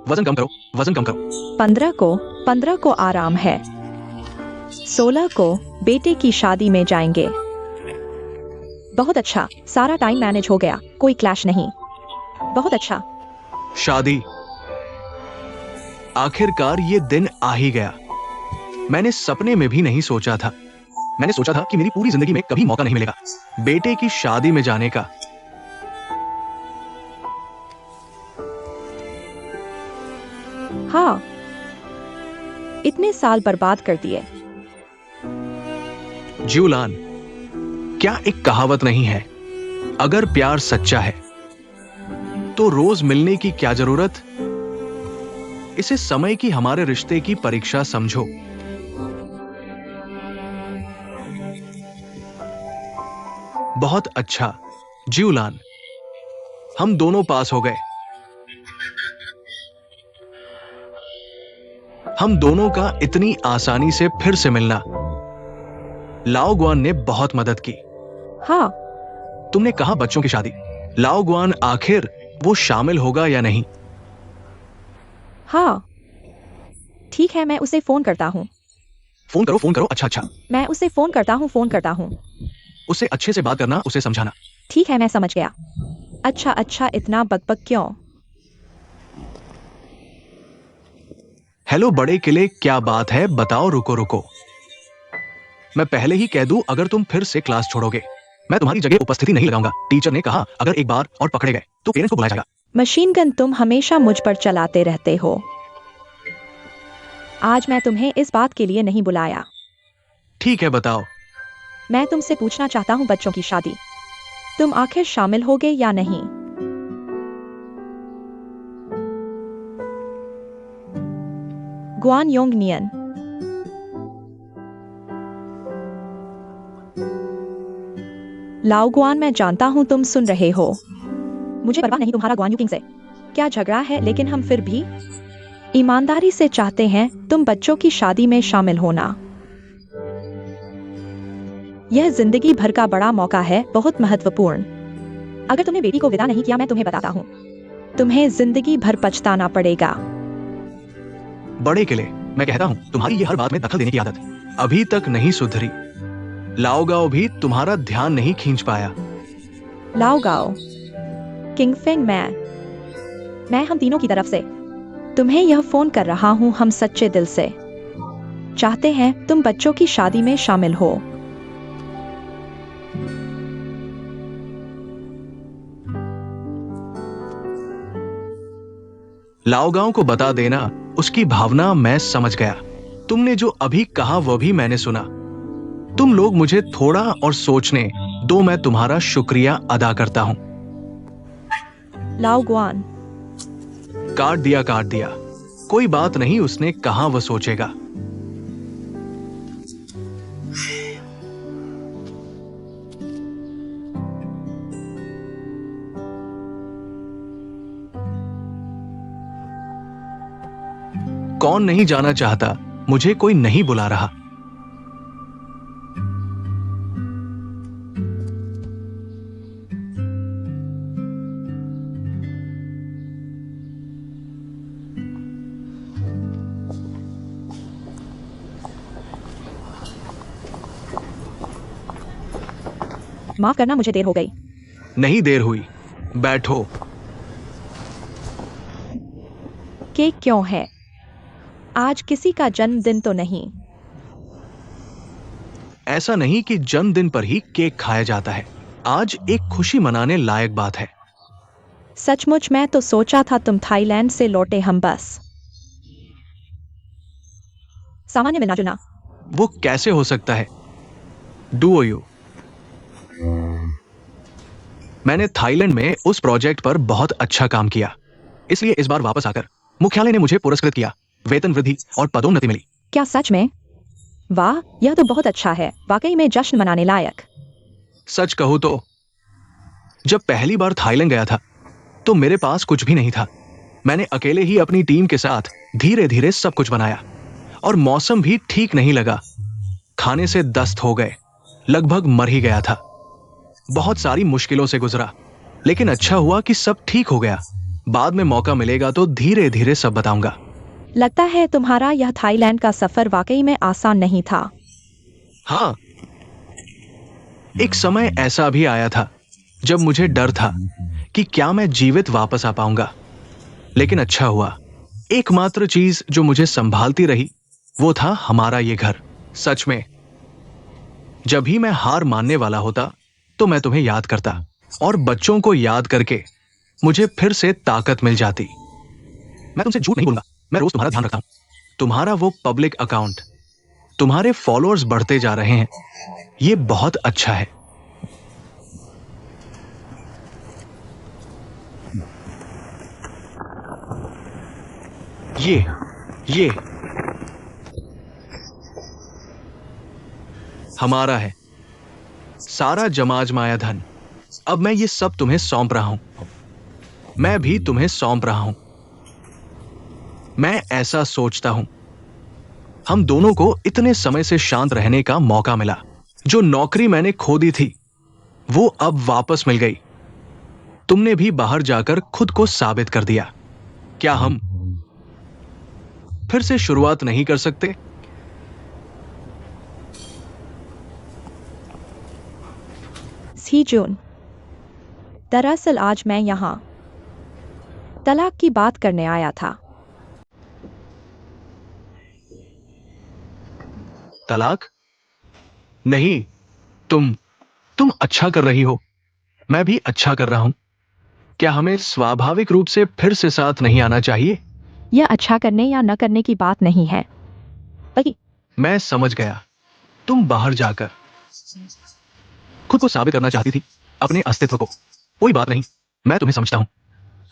वजन कम करो, वजन कम करो। 15 को आराम है। 16 को बेटे की शादी में जाएंगे। बहुत अच्छा, सारा टाइम मैनेज हो गया, कोई क्लैश नहीं। बहुत अच्छा। शादी? आखिरकार ये दिन आ ही गया। मैंने सपने में भी नहीं सोचा था। मैंने सोचा था कि मेरी पूरी जिंदगी में कभी मौका नहीं मिलेगा बेटे की शादी में जाने का। हाँ, इतने साल बर्बाद कर दिए। ज्यूलान, क्या एक कहावत नहीं है, अगर प्यार सच्चा है तो रोज मिलने की क्या जरूरत? इसे समय की हमारे रिश्ते की परीक्षा समझो। बहुत अच्छा ज्यूलान, हम दोनों पास हो गए। हम दोनों का इतनी आसानी से फिर से मिलना लाओ गुआन ने बहुत मदद की। हाँ, तुमने कहा बच्चों की शादी। लाओ गुआन, आखिर वो शामिल होगा या नहीं? हाँ, ठीक है, मैं उसे फोन करता हूँ। फोन करो, फोन करो। अच्छा अच्छा, मैं उसे फोन करता हूँ। उससे अच्छे से बात करना, उसे समझाना। ठीक है, मैं समझ गया। अच्छा, इतना बकबक क्यों? हेलो बड़े किले, क्या बात है? बताओ। रुको। मैं पहले ही कह दूं, अगर तुम फिर से क्लास छोड़ोगे मैं तुम्हारी जगह उपस्थिति नहीं लगाऊंगा। टीचर ने कहा अगर एक बार और पकड़े गए तो पेरेंट्स को बुलाया जाएगा। मशीन गन तुम हमेशा मुझ पर चलाते रहते हो। आज मैं तुम्हें इस बात के लिए नहीं बुलाया। ठीक है, बताओ। मैं तुमसे पूछना चाहता हूँ बच्चों की शादी तुम आखिर शामिल होगे या नहीं? ग्वान योंग नियन। लाओ ग्वान, मैं जानता हूं तुम सुन रहे हो। मुझे परवाह नहीं तुम्हारा ग्वान यू किंग से क्या झगड़ा है, लेकिन हम फिर भी ईमानदारी से चाहते हैं तुम बच्चों की शादी में शामिल होना। यह जिंदगी भर का बड़ा मौका है, बहुत महत्वपूर्ण। अगर तुमने बेटी को विदा नहीं किया, मैं तुम्हें बताता हूँ, तुम्हें जिंदगी भर पछताना पड़ेगा। बड़े किले, मैं कहता हूँ तुम्हारी ये हर बात में दखल देने की आदत अभी तक नहीं सुधरी। लाओ गाओ भी तुम्हारा ध्यान नहीं खींच पाया। लाओ गाओ, किंग फेंग, मैं हम तीनों की तरफ से तुम्हें यह फोन कर रहा हूँ। हम सच्चे दिल से चाहते हैं तुम बच्चों की शादी में शामिल हो। लाओ गाओ को बता देना, उसकी भावना मैं समझ गया। तुमने जो अभी कहा वह भी मैंने सुना। तुम लोग मुझे थोड़ा और सोचने दो, मैं तुम्हारा शुक्रिया अदा करता हूं। लाओ ग्वान, काट दिया, कोई बात नहीं, उसने कहा वह सोचेगा। कौन नहीं जाना चाहता, मुझे कोई नहीं बुला रहा। माफ करना, मुझे देर हो गई। नहीं देर हुई, बैठो। केक क्यों है? आज किसी का जन्मदिन तो नहीं? ऐसा नहीं कि जन्मदिन पर ही केक खाया जाता है। आज एक खुशी मनाने लायक बात है। सचमुच, मैं तो सोचा था तुम थाईलैंड से लौटे हम बस सामान्य मिलना जुलना। वो कैसे हो सकता है? Do you? मैंने थाईलैंड में उस प्रोजेक्ट पर बहुत अच्छा काम किया, इसलिए इस बार वापस आकर मुख्यालय ने मुझे पुरस्कृत किया। वेतन वृद्धि और पदोन्नति मिली। क्या सच में? वाह, यह तो बहुत अच्छा है, वाकई में जश्न मनाने लायक। सच कहूं तो जब पहली बार थाईलैंड गया था तो मेरे पास कुछ भी नहीं था। मैंने अकेले ही अपनी टीम के साथ धीरे धीरे सब कुछ बनाया, और मौसम भी ठीक नहीं लगा। खाने से दस्त हो गए, लगभग मर ही गया था। बहुत सारी मुश्किलों से गुजरा, लेकिन अच्छा हुआ कि सब ठीक हो गया। बाद में मौका मिलेगा तो धीरे धीरे सब बताऊंगा। लगता है तुम्हारा यह थाईलैंड का सफर वाकई में आसान नहीं था। हाँ, एक समय ऐसा भी आया था जब मुझे डर था कि क्या मैं जीवित वापस आ पाऊंगा, लेकिन अच्छा हुआ। एकमात्र चीज जो मुझे संभालती रही वो था हमारा ये घर। सच में, जब भी मैं हार मानने वाला होता तो मैं तुम्हें याद करता, और बच्चों को याद करके मुझे फिर से ताकत मिल जाती। मैं तुमसे झूठ नहीं बोलूंगा, मैं रोज तुम्हारा ध्यान रखता हूं। तुम्हारा वो पब्लिक अकाउंट, तुम्हारे फॉलोअर्स बढ़ते जा रहे हैं, ये बहुत अच्छा है। ये हमारा है, सारा जमा अजमाया धन। अब मैं ये सब तुम्हें सौंप रहा हूं। मैं भी तुम्हें सौंप रहा हूं। मैं ऐसा सोचता हूं, हम दोनों को इतने समय से शांत रहने का मौका मिला। जो नौकरी मैंने खो दी थी वो अब वापस मिल गई। तुमने भी बाहर जाकर खुद को साबित कर दिया। क्या हम फिर से शुरुआत नहीं कर सकते? सी जून, दरअसल आज मैं यहाँ तलाक की बात करने आया था। तलाक? नहीं, तुम अच्छा कर रही हो, मैं भी अच्छा कर रहा हूं। क्या हमें स्वाभाविक रूप से फिर से साथ नहीं आना चाहिए? यह अच्छा करने या न करने की बात नहीं है, बल्कि मैं समझ गया। तुम बाहर जाकर खुद को साबित करना चाहती थी, अपने अस्तित्व को। कोई बात नहीं, मैं तुम्हें समझता हूं।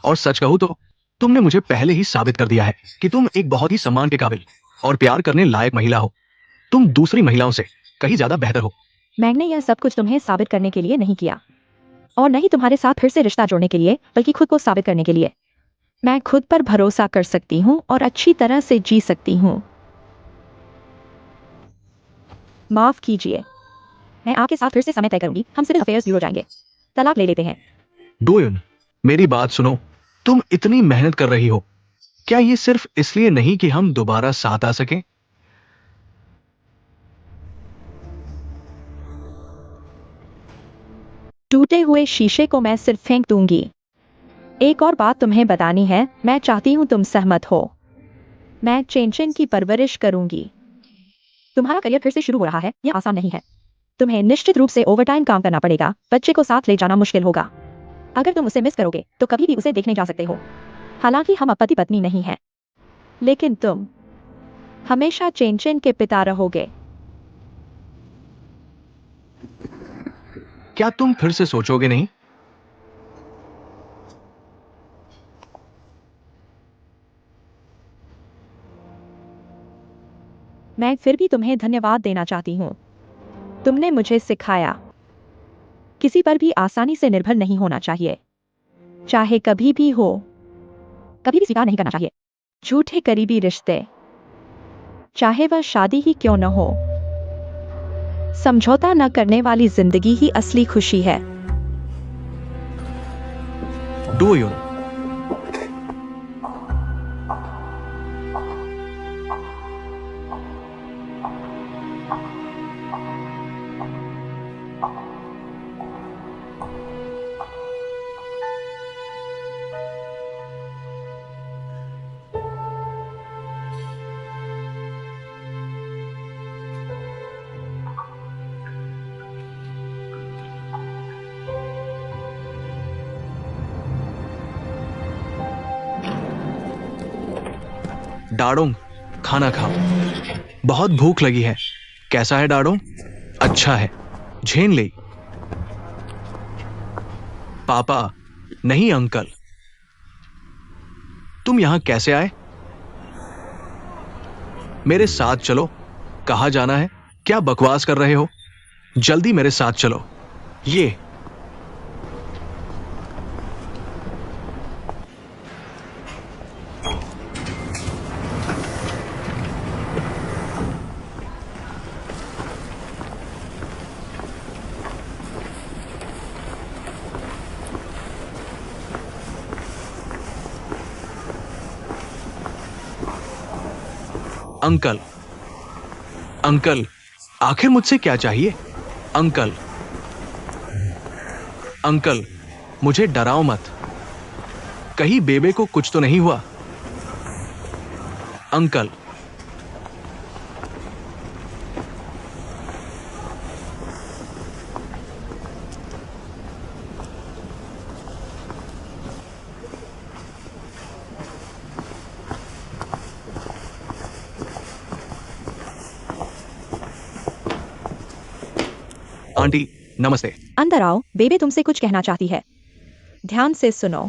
और सच कहूं तो तुमने मुझे पहले ही साबित कर दिया है कि तुम एक बहुत ही सम्मान के काबिल और प्यार करने लायक महिला हो। तुम दूसरी महिलाओं से कहीं ज्यादा बेहतर हो। मैंने यह सब कुछ तुम्हें साबित करने के लिए नहीं किया, और न ही तुम्हारे साथ फिर से रिश्ता जोड़ने के लिए, बल्कि खुद को साबित करने के लिए। मैं खुद पर भरोसा कर सकती हूँ और अच्छी तरह से जी सकती हूँ। माफ कीजिए, मैं आपके साथ फिर से समय तय करूंगी। हम सिविल अफेयर्स ब्यूरो जाएंगे, तलाक ले लेते हैं। डोयन, मेरी बात सुनो। तुम इतनी मेहनत कर रही हो, क्या ये सिर्फ इसलिए नहीं कि हम दोबारा साथ आ सकें? टूटे हुए शीशे को मैं सिर्फ फेंक दूंगी। एक और बात तुम्हें बतानी है, मैं चाहती हूँ तुम सहमत हो। मैं चेंचन की परवरिश करूंगी। तुम्हारा करियर फिर से शुरू हो रहा है, यह आसान नहीं है। तुम्हें निश्चित रूप से ओवरटाइम काम करना पड़ेगा, बच्चे को साथ ले जाना मुश्किल होगा। अगर तुम उसे मिस करोगे तो कभी भी उसे देखने जा सकते हो। हालांकि हम अब पति पत्नी नहीं हैं, लेकिन तुम हमेशा चेंचन के पिता रहोगे। क्या तुम फिर से सोचोगे नहीं? मैं फिर भी तुम्हें धन्यवाद देना चाहती हूँ। तुमने मुझे सिखाया, किसी पर भी आसानी से निर्भर नहीं होना चाहिए, चाहे कभी भी हो। कभी भी स्वीकार नहीं करना चाहिए झूठे करीबी रिश्ते, चाहे वह शादी ही क्यों न हो। समझौता न करने वाली जिंदगी ही असली खुशी है। डोयन, डाडोंग, खाना खाओ। बहुत भूख लगी है। कैसा है डाडोंग? अच्छा है। झेन ले। पापा, नहीं अंकल। तुम यहां कैसे आए? मेरे साथ चलो। कहाँ जाना है? क्या बकवास कर रहे हो? जल्दी मेरे साथ चलो। ये अंकल, अंकल, आखिर मुझसे क्या चाहिए? अंकल, अंकल, मुझे डराओ मत। कहीं बेबे को कुछ तो नहीं हुआ? अंकल, आंटी, नमस्ते। अंदर आओ, बेबे तुमसे कुछ कहना चाहती है। ध्यान से सुनो।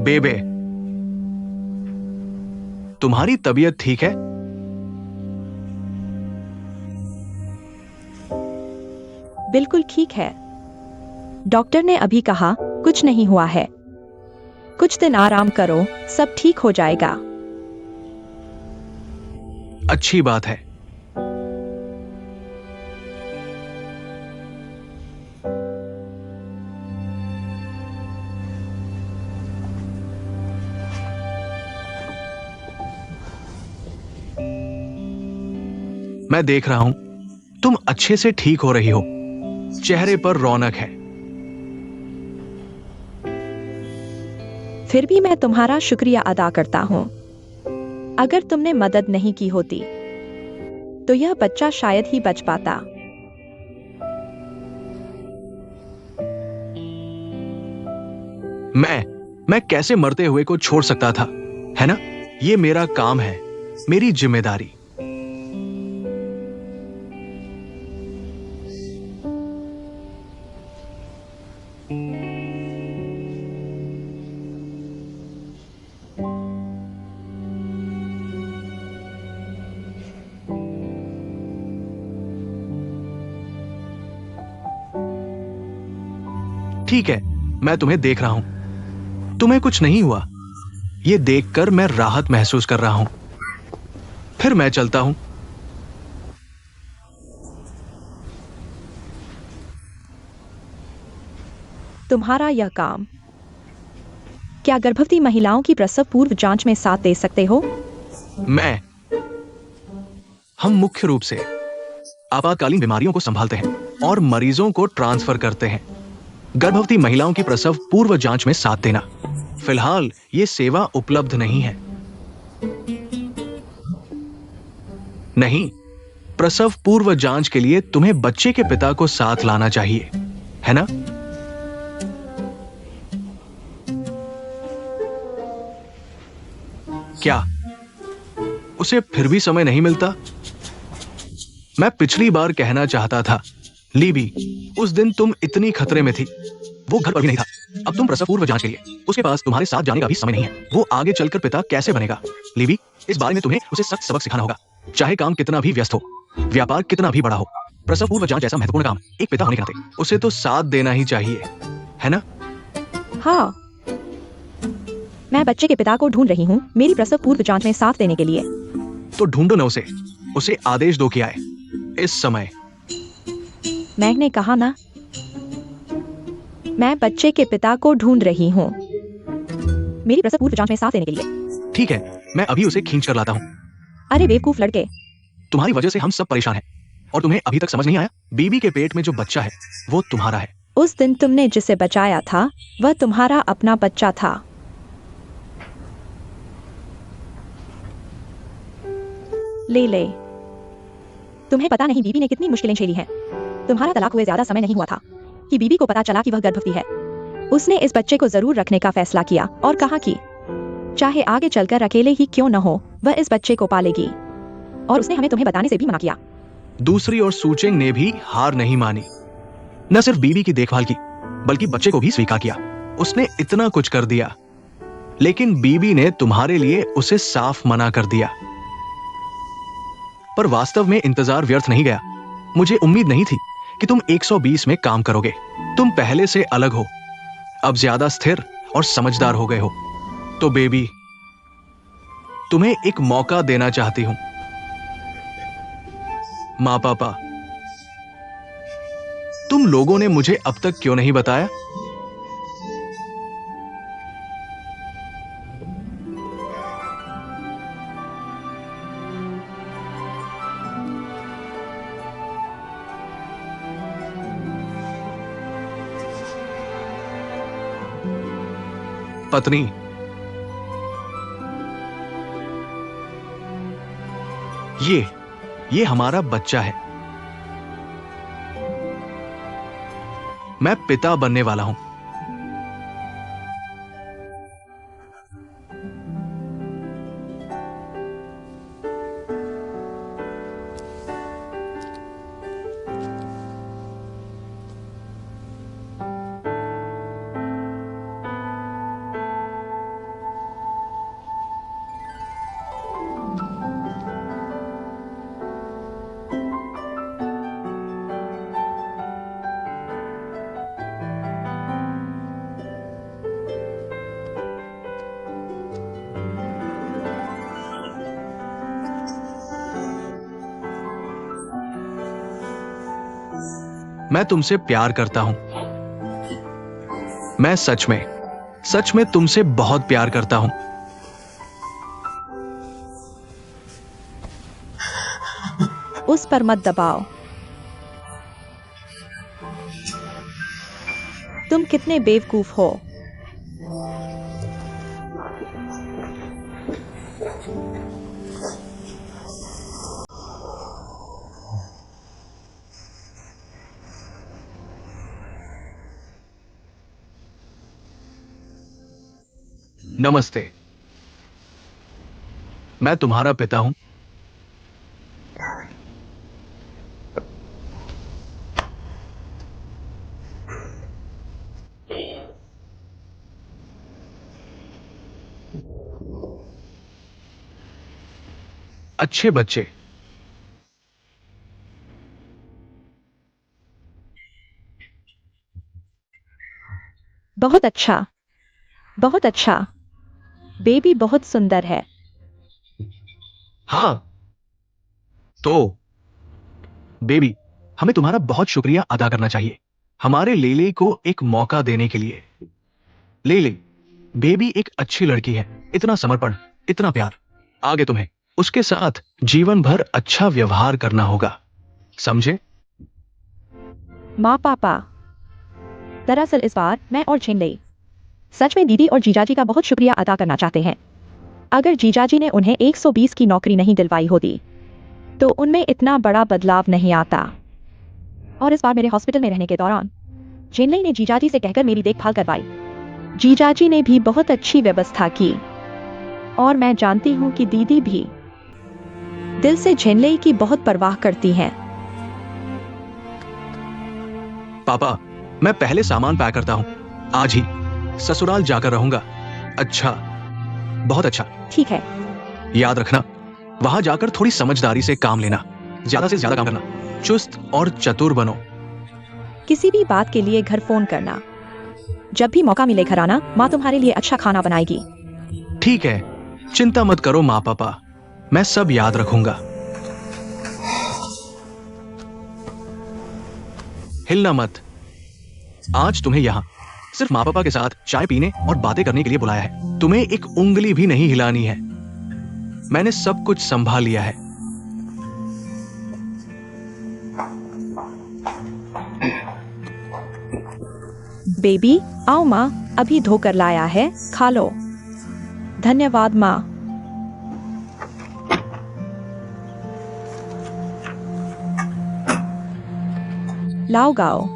बेबे, तुम्हारी तबीयत ठीक है? बिल्कुल ठीक है। डॉक्टर ने अभी कहा कुछ नहीं हुआ है। कुछ दिन आराम करो, सब ठीक हो जाएगा। अच्छी बात है। मैं देख रहा हूं तुम अच्छे से ठीक हो रही हो। चेहरे पर रौनक है। फिर भी मैं तुम्हारा शुक्रिया अदा करता हूं। अगर तुमने मदद नहीं की होती तो यह बच्चा शायद ही बच पाता। मैं कैसे मरते हुए को छोड़ सकता था, है ना? ये मेरा काम है, मेरी जिम्मेदारी। ठीक है, मैं तुम्हें देख रहा हूं। तुम्हें कुछ नहीं हुआ। ये देखकर मैं राहत महसूस कर रहा हूं। फिर मैं चलता हूं। तुम्हारा यह काम। क्या गर्भवती महिलाओं की प्रसव पूर्व जांच में साथ दे सकते हो? हम मुख्य रूप से आपातकालीन बीमारियों को संभालते हैं और मरीजों को ट्रांसफर करते हैं। गर्भवती महिलाओं की प्रसव पूर्व जांच में साथ देना, फिलहाल ये सेवा उपलब्ध नहीं है। नहीं, प्रसव पूर्व जांच के लिए तुम्हें बच्चे के पिता को साथ लाना चाहिए, है ना? क्या उसे फिर भी समय नहीं मिलता? मैं पिछली बार कहना चाहता था, लीबी, उस दिन तुम इतनी खतरे में थी। वो घर पर भी नहीं था। अब तुम प्रसव पूर्व जांच के लिए उसके पास तुम्हारे साथ जाने का भी समय नहीं है। वो आगे चलकर पिता कैसे बनेगा? लीबी, इस बारे में तुम्हें उसे सख्त सबक सिखाना होगा। चाहे काम कितना भी व्यस्त हो, व्यापार कितना भी बड़ा हो, प्रसव पूर्व जांच ऐसा महत्वपूर्ण काम एक पिता होने के नाते उसे तो साथ देना ही चाहिए, है ना? हाँ, मैं बच्चे के पिता को ढूंढ रही हूँ मेरी प्रसव पूर्व जांच में साथ देने के लिए। तो ढूंढो ना उसे आदेश दो कि आए इस समय। मैंने कहा ना, मैं बच्चे के पिता को ढूंढ रही हूँ मेरी प्रसव पूर्व जांच में साथ देने के लिए। ठीक है, मैं अभी उसे खींच कर लाता हूँ। अरे बेवकूफ लड़के, तुम्हारी वजह से हम सब परेशान हैं और तुम्हें अभी तक समझ नहीं आया, बीबी के पेट में जो बच्चा है वो तुम्हारा है। उस दिन तुमने जिसे बचाया था वह तुम्हारा अपना बच्चा था। ले तुम्हें पता नहीं बीबी ने कितनी मुश्किलें झेली हैं। तुम्हारा तलाक हुए ज्यादा समय नहीं हुआ था कि बीबी को पता चला कि वह गर्भवती है। उसने इस बच्चे को जरूर रखने का फैसला किया और कहा कि चाहे आगे चलकर अकेले ही क्यों न हो वह इस बच्चे को पालेगी। और उसने हमें तुम्हें बताने से भी मना किया। दूसरी ओर सूचेंग ने भी हार नहीं मानी। न सिर्फ बीबी की देखभाल की बल्कि बच्चे को भी स्वीकार किया। उसने इतना कुछ कर दिया, लेकिन बीबी ने तुम्हारे लिए उसे साफ मना कर दिया। पर वास्तव में इंतजार व्यर्थ नहीं गया। मुझे उम्मीद नहीं थी कि तुम 120 में काम करोगे। तुम पहले से अलग हो, अब ज्यादा स्थिर और समझदार हो गए हो। तो बेबी, तुम्हें एक मौका देना चाहती हूं। माँ पापा, तुम लोगों ने मुझे अब तक क्यों नहीं बताया? पत्नी, ये हमारा बच्चा है। मैं पिता बनने वाला हूं। मैं तुमसे प्यार करता हूं। मैं सच में तुमसे बहुत प्यार करता हूं। उस पर मत दबाओ। तुम कितने बेवकूफ हो। नमस्ते। मैं तुम्हारा पिता हूं। अच्छे बच्चे। बहुत अच्छा, बहुत अच्छा। बेबी बहुत सुंदर है। हाँ, तो बेबी, हमें तुम्हारा बहुत शुक्रिया अदा करना चाहिए हमारे लेले को एक मौका देने के लिए। लेले, बेबी एक अच्छी लड़की है। इतना समर्पण, इतना प्यार। आगे तुम्हें उसके साथ जीवन भर अच्छा व्यवहार करना होगा, समझे? माँ पापा, दरअसल इस बार मैं और झेंडई सच में दीदी और जीजाजी का बहुत शुक्रिया अदा करना चाहते हैं। अगर जीजाजी ने उन्हें 120 की नौकरी नहीं दिलवाई होती तो उनमें इतना बड़ा बदलाव नहीं आता। और इस बार मेरे हॉस्पिटल में रहने के दौरान झेंडई ने जीजाजी से कहकर मेरी देखभाल करवाई। जीजाजी ने भी बहुत अच्छी व्यवस्था की और मैं जानती हूँ कि दीदी भी दिल से झेंडई की बहुत परवाह करती हैं। पापा, मैं पहले सामान पैक करता हूं। आज ही ससुराल जाकर रहूंगा। अच्छा, बहुत अच्छा। ठीक है। याद रखना, वहां जाकर थोड़ी समझदारी से काम लेना। ज्यादा से ज्यादा काम करना। चुस्त और चतुर बनो। किसी भी बात के लिए घर फोन करना। जब भी मौका मिले घर आना। माँ तुम्हारे लिए अच्छा खाना बनाएगी। ठीक है, चिंता मत करो माँ पापा, मैं सब याद रखूंगा। हिलना मत। आज तुम्हें यहां सिर्फ माँ पापा के साथ चाय पीने और बातें करने के लिए बुलाया है। तुम्हें एक उंगली भी नहीं हिलानी है। मैंने सब कुछ संभाल लिया है। बेबी, आओ माँ, अभी धोकर लाया है, खा लो। धन्यवाद माँ। लाओ गाओ।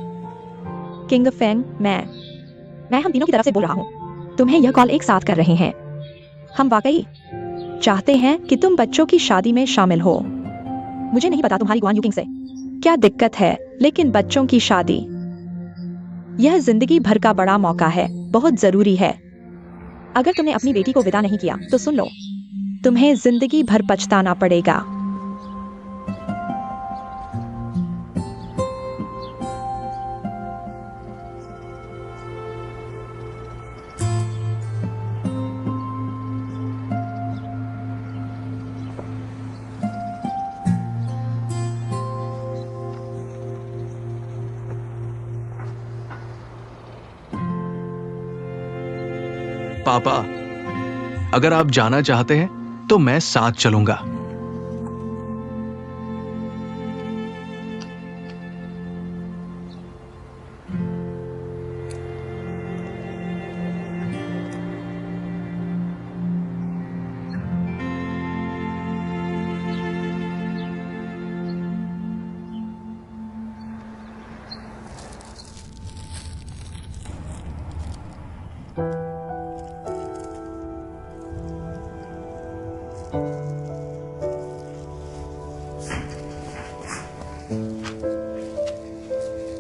किंग फेंग, मैं हम तीनों की तरफ से बोल रहा हूँ। तुम्हें यह कॉल एक साथ कर रहे हैं। हम वाकई चाहते हैं कि तुम बच्चों की शादी में शामिल हो। मुझे नहीं पता तुम्हारी गुआन यूकिंग से क्या दिक्कत है, लेकिन बच्चों की शादी यह जिंदगी भर का बड़ा मौका है, बहुत जरूरी है। अगर तुमने अपनी बेटी को विदा नहीं किया तो सुन लो, तुम्हें जिंदगी भर पछताना पड़ेगा। पापा, अगर आप जाना चाहते हैं तो मैं साथ चलूंगा।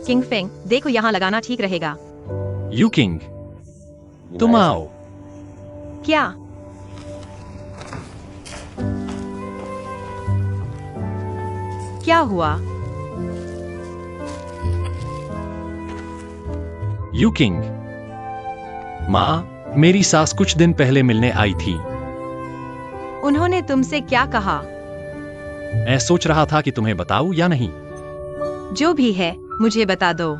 किंग फेंग, देखो यहाँ लगाना ठीक रहेगा। यू किंग, तुम आओ। क्या? क्या हुआ? यू किंग, माँ, मेरी सास कुछ दिन पहले मिलने आई थी। उन्होंने तुमसे क्या कहा? मैं सोच रहा था कि तुम्हें बताऊं या नहीं। जो भी है, मुझे बता दो।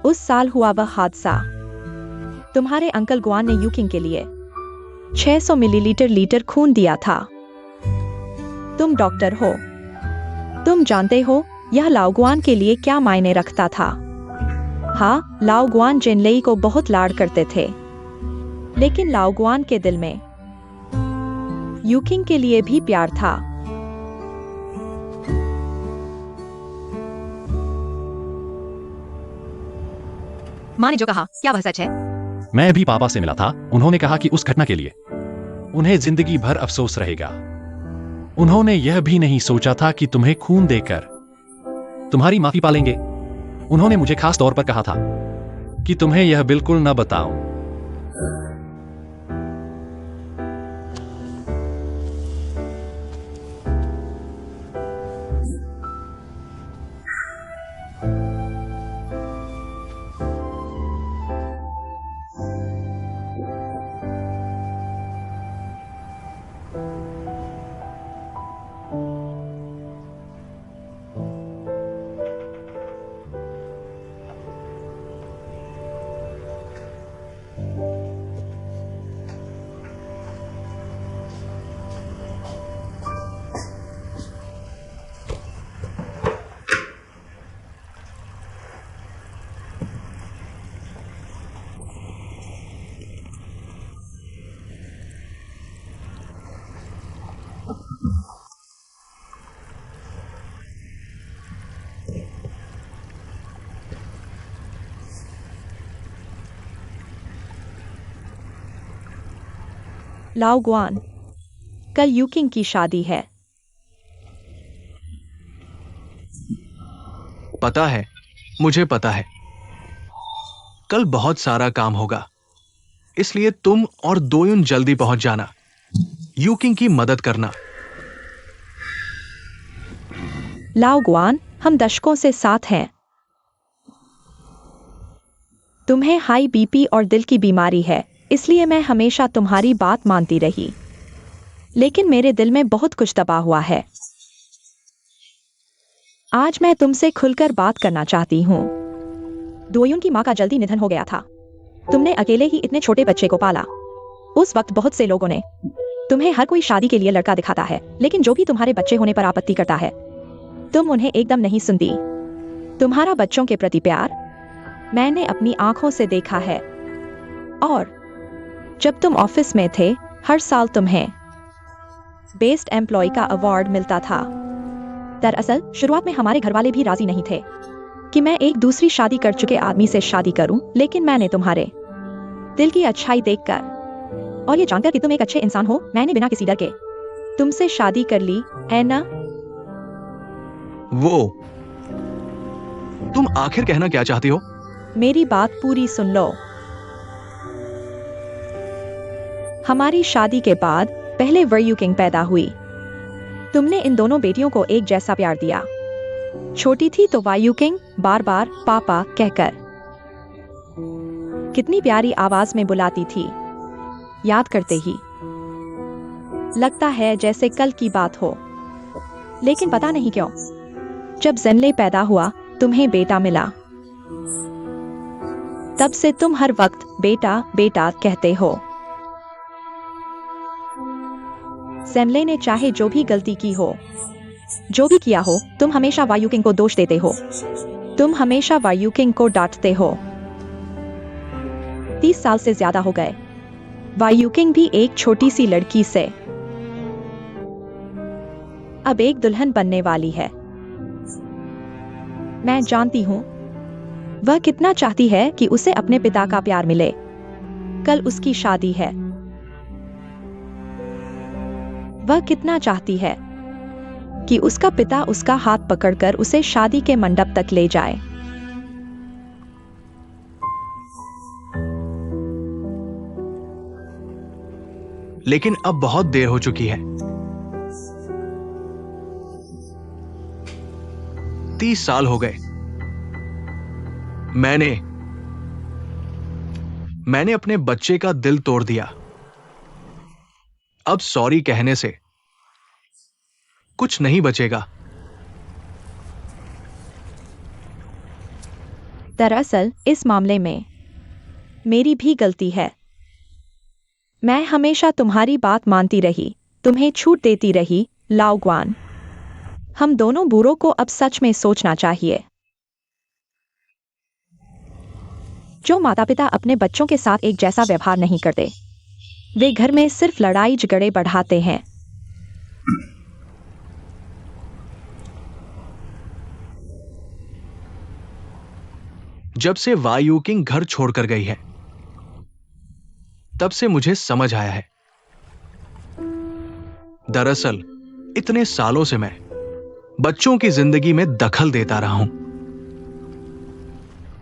उस साल हुआ वह हादसा। तुम्हारे अंकल गुआन ने यूकिंग के लिए 600 मिलीलीटर खून दिया था। तुम डॉक्टर हो, तुम जानते हो यह लाओगुआन के लिए क्या मायने रखता था। हाँ, लाओगुआन जेनलेई को बहुत लाड करते थे, लेकिन लाओगुआन के दिल में यूकिंग के लिए भी प्यार था। माँ ने जो कहा क्या वह सच है? मैं अभी पापा से मिला था। उन्होंने कहा कि उस घटना के लिए उन्हें जिंदगी भर अफसोस रहेगा। उन्होंने यह भी नहीं सोचा था कि तुम्हें खून देकर तुम्हारी माफी पालेंगे। उन्होंने मुझे खास तौर पर कहा था कि तुम्हें यह बिल्कुल न बताऊं। लाओगुआन, कल यूकिंग की शादी है। पता है, मुझे पता है। कल बहुत सारा काम होगा, इसलिए तुम और दोयुन जल्दी पहुंच जाना, यूकिंग की मदद करना। लाओगुआन, हम दशकों से साथ हैं। तुम्हें हाई बीपी और दिल की बीमारी है, इसलिए मैं हमेशा तुम्हारी बात मानती रही, लेकिन मेरे दिल में बहुत कुछ दबा हुआ है। आज मैं तुमसे खुलकर बात करना चाहती हूँ। दोयुन की माँ का जल्दी निधन हो गया था। तुमने अकेले ही इतने छोटे बच्चे को पाला। उस वक्त बहुत से लोगों ने तुम्हें हर कोई शादी के लिए लड़का दिखाता है, लेकिन जो भी तुम्हारे बच्चे होने पर आपत्ति करता है, तुम उन्हें एकदम नहीं सुनती। तुम्हारा बच्चों के प्रति प्यार मैंने अपनी आंखों से देखा है। और जब तुम ऑफिस में थे, हर साल तुम्हें बेस्ट एम्प्लॉय का अवार्ड मिलता था। दरअसल शुरुआत में हमारे घरवाले भी राजी नहीं थे कि मैं एक दूसरी शादी कर चुके आदमी से शादी करूं, लेकिन मैंने तुम्हारे दिल की अच्छाई देखकर और ये जानकर कि तुम एक अच्छे इंसान हो, मैंने बिना किसी डर के तुमसे शादी कर ली, है ना? वो तुम आखिर कहना क्या चाहती हो? मेरी बात पूरी सुन लो। हमारी शादी के बाद पहले वरयूकिंग पैदा हुई। तुमने इन दोनों बेटियों को एक जैसा प्यार दिया। छोटी थी तो वायुकिंग बार बार पापा कहकर कितनी प्यारी आवाज में बुलाती थी। याद करते ही लगता है जैसे कल की बात हो। लेकिन पता नहीं क्यों, जब जेनले पैदा हुआ, तुम्हें बेटा मिला, तब से तुम हर वक्त बेटा बेटा कहते हो। जेनले ने चाहे जो भी गलती की हो, जो भी किया हो, तुम हमेशा वायुकिंग को दोष देते हो। तुम हमेशा वायुकिंग को डांटते हो। 30 साल से ज्यादा हो गए। वायुकिंग भी एक छोटी सी लड़की से अब एक दुल्हन बनने वाली है। मैं जानती हूं वह कितना चाहती है कि उसे अपने पिता का प्यार मिले। कल उसकी शादी है। वह कितना चाहती है कि उसका पिता उसका हाथ पकड़कर उसे शादी के मंडप तक ले जाए। लेकिन अब बहुत देर हो चुकी है। 30 साल हो गए। मैंने अपने बच्चे का दिल तोड़ दिया। अब सॉरी कहने से कुछ नहीं बचेगा। दरअसल इस मामले में मेरी भी गलती है। मैं हमेशा तुम्हारी बात मानती रही, तुम्हें छूट देती रही, लाओ ग्वान। हम दोनों बूढ़ों को अब सच में सोचना चाहिए। जो माता पिता अपने बच्चों के साथ एक जैसा व्यवहार नहीं करते, वे घर में सिर्फ लड़ाई झगड़े बढ़ाते हैं। जब से वायु किंग घर छोड़कर गई है, तब से मुझे समझ आया है। दरअसल इतने सालों से मैं बच्चों की जिंदगी में दखल देता रहा हूं।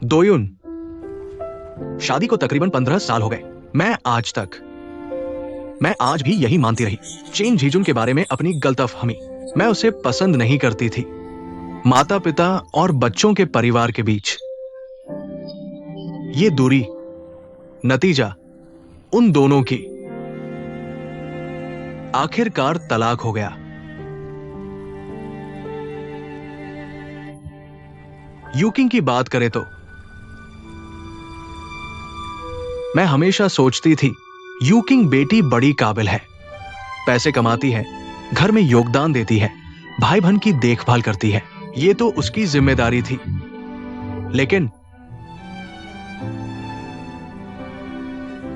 दोयुन, शादी को तकरीबन 15 साल हो गए। मैं आज भी यही मानती रही। चेन झीजुन के बारे में अपनी गलतफहमी, मैं उसे पसंद नहीं करती थी। माता पिता और बच्चों के परिवार के बीच ये दूरी, नतीजा उन दोनों की आखिरकार तलाक हो गया। यूकिंग की बात करें तो मैं हमेशा सोचती थी यूकिंग बेटी बड़ी काबिल है, पैसे कमाती है, घर में योगदान देती है, भाई बहन की देखभाल करती है, ये तो उसकी जिम्मेदारी थी। लेकिन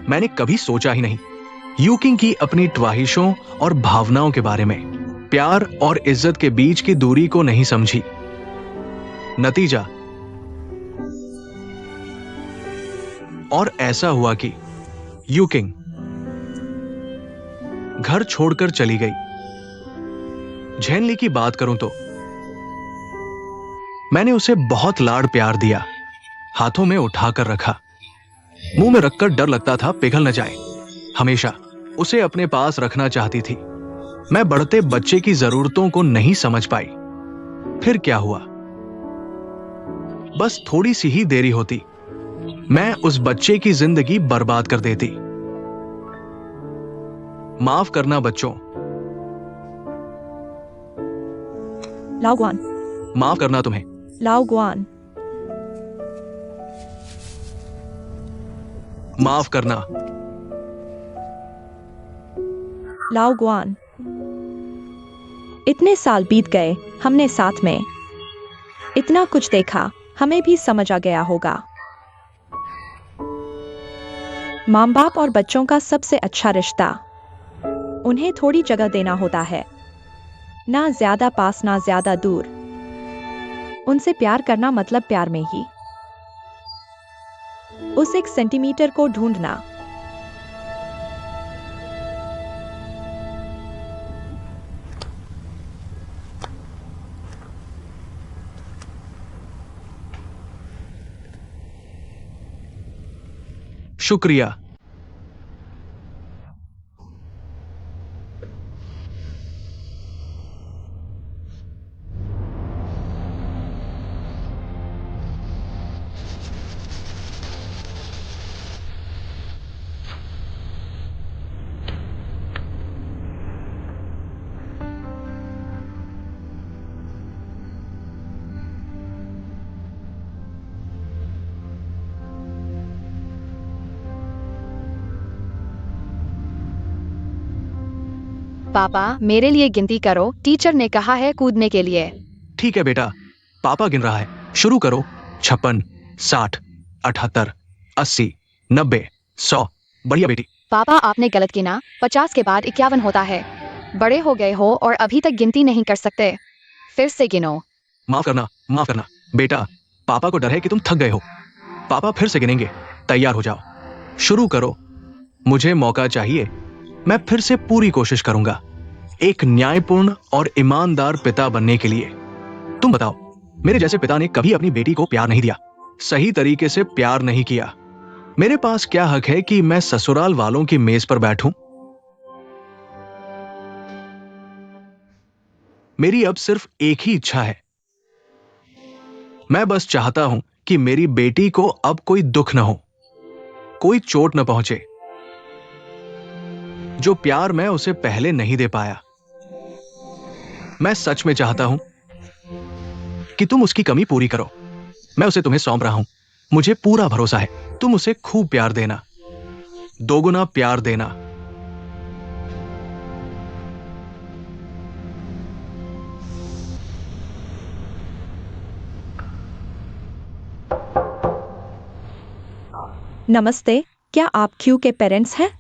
मैंने कभी सोचा ही नहीं यूकिंग की अपनी ख्वाहिशों और भावनाओं के बारे में, प्यार और इज्जत के बीच की दूरी को नहीं समझी। नतीजा और ऐसा हुआ कि यूकिंग घर छोड़कर चली गई। झेनली की बात करूं तो मैंने उसे बहुत लाड़ प्यार दिया, हाथों में उठाकर रखा, मुंह में रखकर डर लगता था पिघल न जाए। हमेशा उसे अपने पास रखना चाहती थी। मैं बढ़ते बच्चे की जरूरतों को नहीं समझ पाई। फिर क्या हुआ? बस थोड़ी सी ही देरी होती, मैं उस बच्चे की जिंदगी बर्बाद कर देती। माफ करना बच्चों, लाओ ग्वान, माफ करना तुम्हें। लाओ ग्वान, माफ करना। लाओ ग्वान। इतने साल बीत गए, हमने साथ में इतना कुछ देखा, हमें भी समझ आ गया होगा। माँ बाप और बच्चों का सबसे अच्छा रिश्ता, उन्हें थोड़ी जगह देना होता है, ना ज्यादा पास ना ज्यादा दूर। उनसे प्यार करना मतलब प्यार में ही उस 1 सेंटीमीटर को ढूंढना। शुक्रिया। पापा, मेरे लिए गिनती करो, टीचर ने कहा है कूदने के लिए। ठीक है बेटा, पापा गिन रहा है, शुरू करो। 56, 60, 78, 80, 90, 100। बढ़िया बेटी। पापा, आपने गलत गिना, 50 के बाद 51 होता है। बड़े हो गए हो और अभी तक गिनती नहीं कर सकते, फिर से गिनो। माफ करना बेटा, पापा को डर है कि तुम थक गए हो। पापा फिर से गिनेंगे, तैयार हो जाओ, शुरू करो। मुझे मौका चाहिए, मैं फिर से पूरी कोशिश करूंगा एक न्यायपूर्ण और ईमानदार पिता बनने के लिए। तुम बताओ, मेरे जैसे पिता ने कभी अपनी बेटी को प्यार नहीं दिया, सही तरीके से प्यार नहीं किया। मेरे पास क्या हक है कि मैं ससुराल वालों की मेज पर बैठूं? मेरी अब सिर्फ एक ही इच्छा है, मैं बस चाहता हूं कि मेरी बेटी को अब कोई दुख न हो, कोई चोट न पहुंचे। जो प्यार मैं उसे पहले नहीं दे पाया। मैं सच में चाहता हूं कि तुम उसकी कमी पूरी करो। मैं उसे तुम्हें सौंप रहा हूं। मुझे पूरा भरोसा है तुम उसे खूब प्यार देना, दोगुना प्यार देना। नमस्ते, क्या आप क्यू के पेरेंट्स हैं?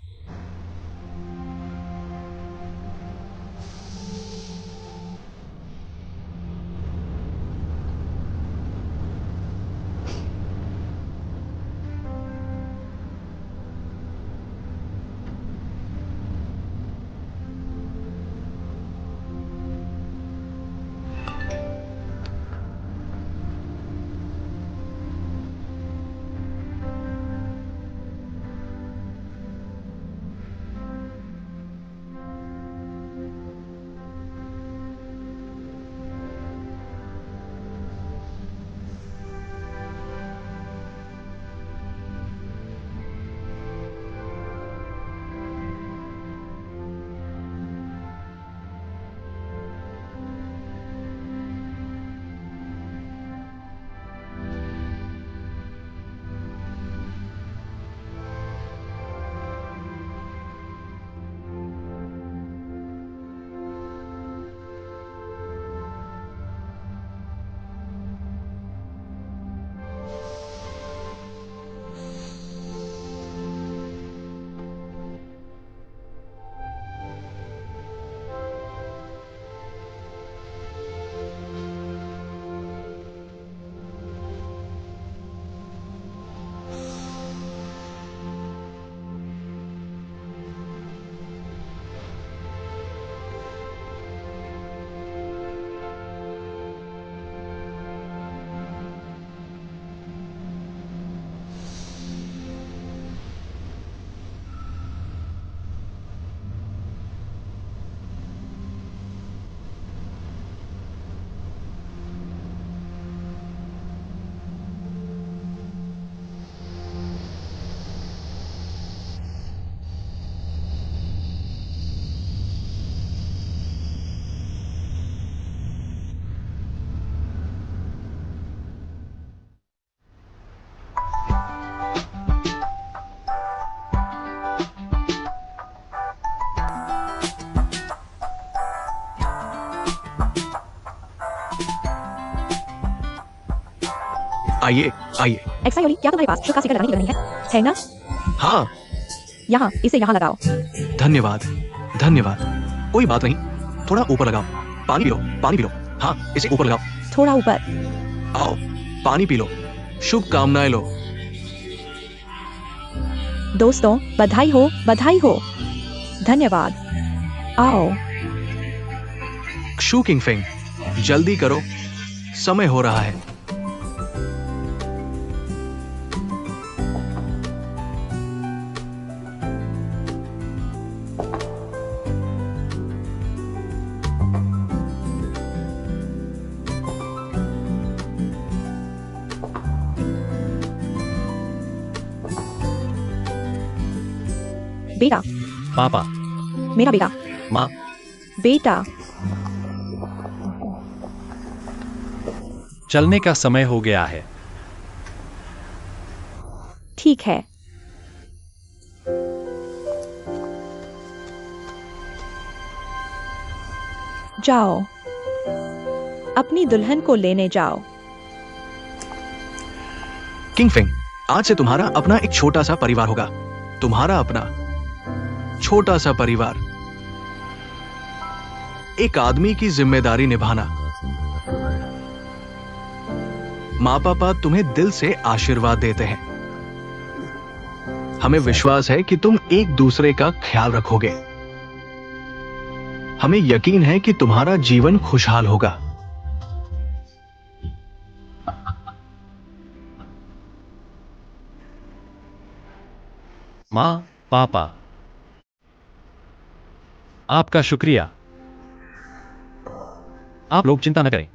आइए आइए। एक्सा योली, क्या तुम्हारे पास शुष्क स्टिकर लगाने की जगह नहीं है ना? हाँ, यहाँ, इसे यहाँ लगाओ। धन्यवाद धन्यवाद। कोई बात नहीं, थोड़ा ऊपर लगाओ। पानी पी लो, पानी पी लो। हाँ, इसे ऊपर लगाओ। थोड़ा ऊपर। आओ, पानी पी लो। शुभकामनाएं लो। दोस्तों, बधाई हो, बधाई हो। धन्यवाद। आओ। क्षु किंगफिंग, जल्दी करो, समय हो रहा है। बेटा, पापा, मेरा बेटा, माँ, बेटा। चलने का समय हो गया है। ठीक है। जाओ, अपनी दुल्हन को लेने जाओ। किंगफिंग, आज से तुम्हारा अपना एक छोटा सा परिवार होगा। तुम्हारा अपना छोटा सा परिवार। एक आदमी की जिम्मेदारी निभाना। माँ पापा तुम्हें दिल से आशीर्वाद देते हैं। हमें विश्वास है कि तुम एक दूसरे का ख्याल रखोगे। हमें यकीन है कि तुम्हारा जीवन खुशहाल होगा। माँ, पापा, आपका शुक्रिया। आप लोग चिंता न करें,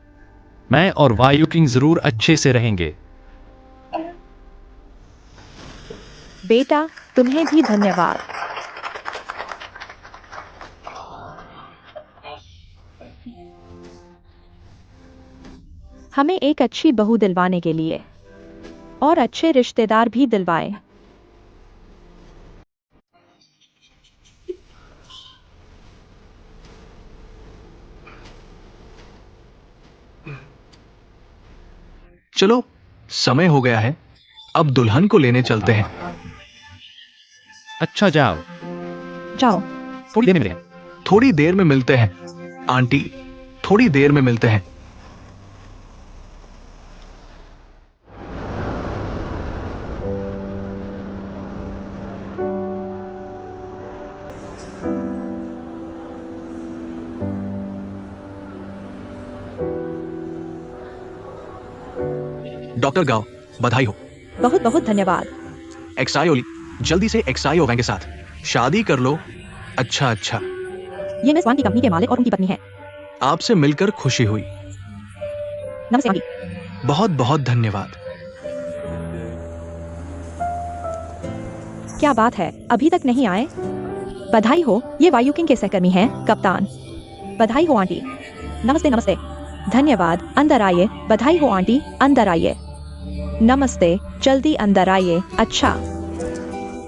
मैं और वायु किंग जरूर अच्छे से रहेंगे। बेटा, तुम्हें भी धन्यवाद। हमें एक अच्छी बहू दिलवाने के लिए और अच्छे रिश्तेदार भी दिलवाए। चलो, समय हो गया है, अब दुल्हन को लेने चलते हैं। अच्छा जाओ, जाओ। थोड़ी देर में मिलते हैं। थोड़ी देर में मिलते हैं आंटी, थोड़ी देर में मिलते हैं। डॉक्टर गाओ, बधाई हो। बहुत बहुत धन्यवाद। एक्साई ओली, जल्दी से एक्साई ओवैन के साथ शादी कर लो। अच्छा अच्छा, ये मिस वान की कंपनी के मालिक और उनकी पत्नी है। आपसे मिलकर खुशी हुई। नमस्ते आंटी। बहुत बहुत धन्यवाद। क्या बात है, अभी तक नहीं आए? बधाई हो, ये वायु किंग के सहकर्मी हैं, कप्तान। बधाई हो आंटी। नमस्ते नमस्ते। धन्यवाद, अंदर आइए। बधाई हो आंटी, अंदर आइए। नमस्ते, जल्दी अंदर आइए। अच्छा,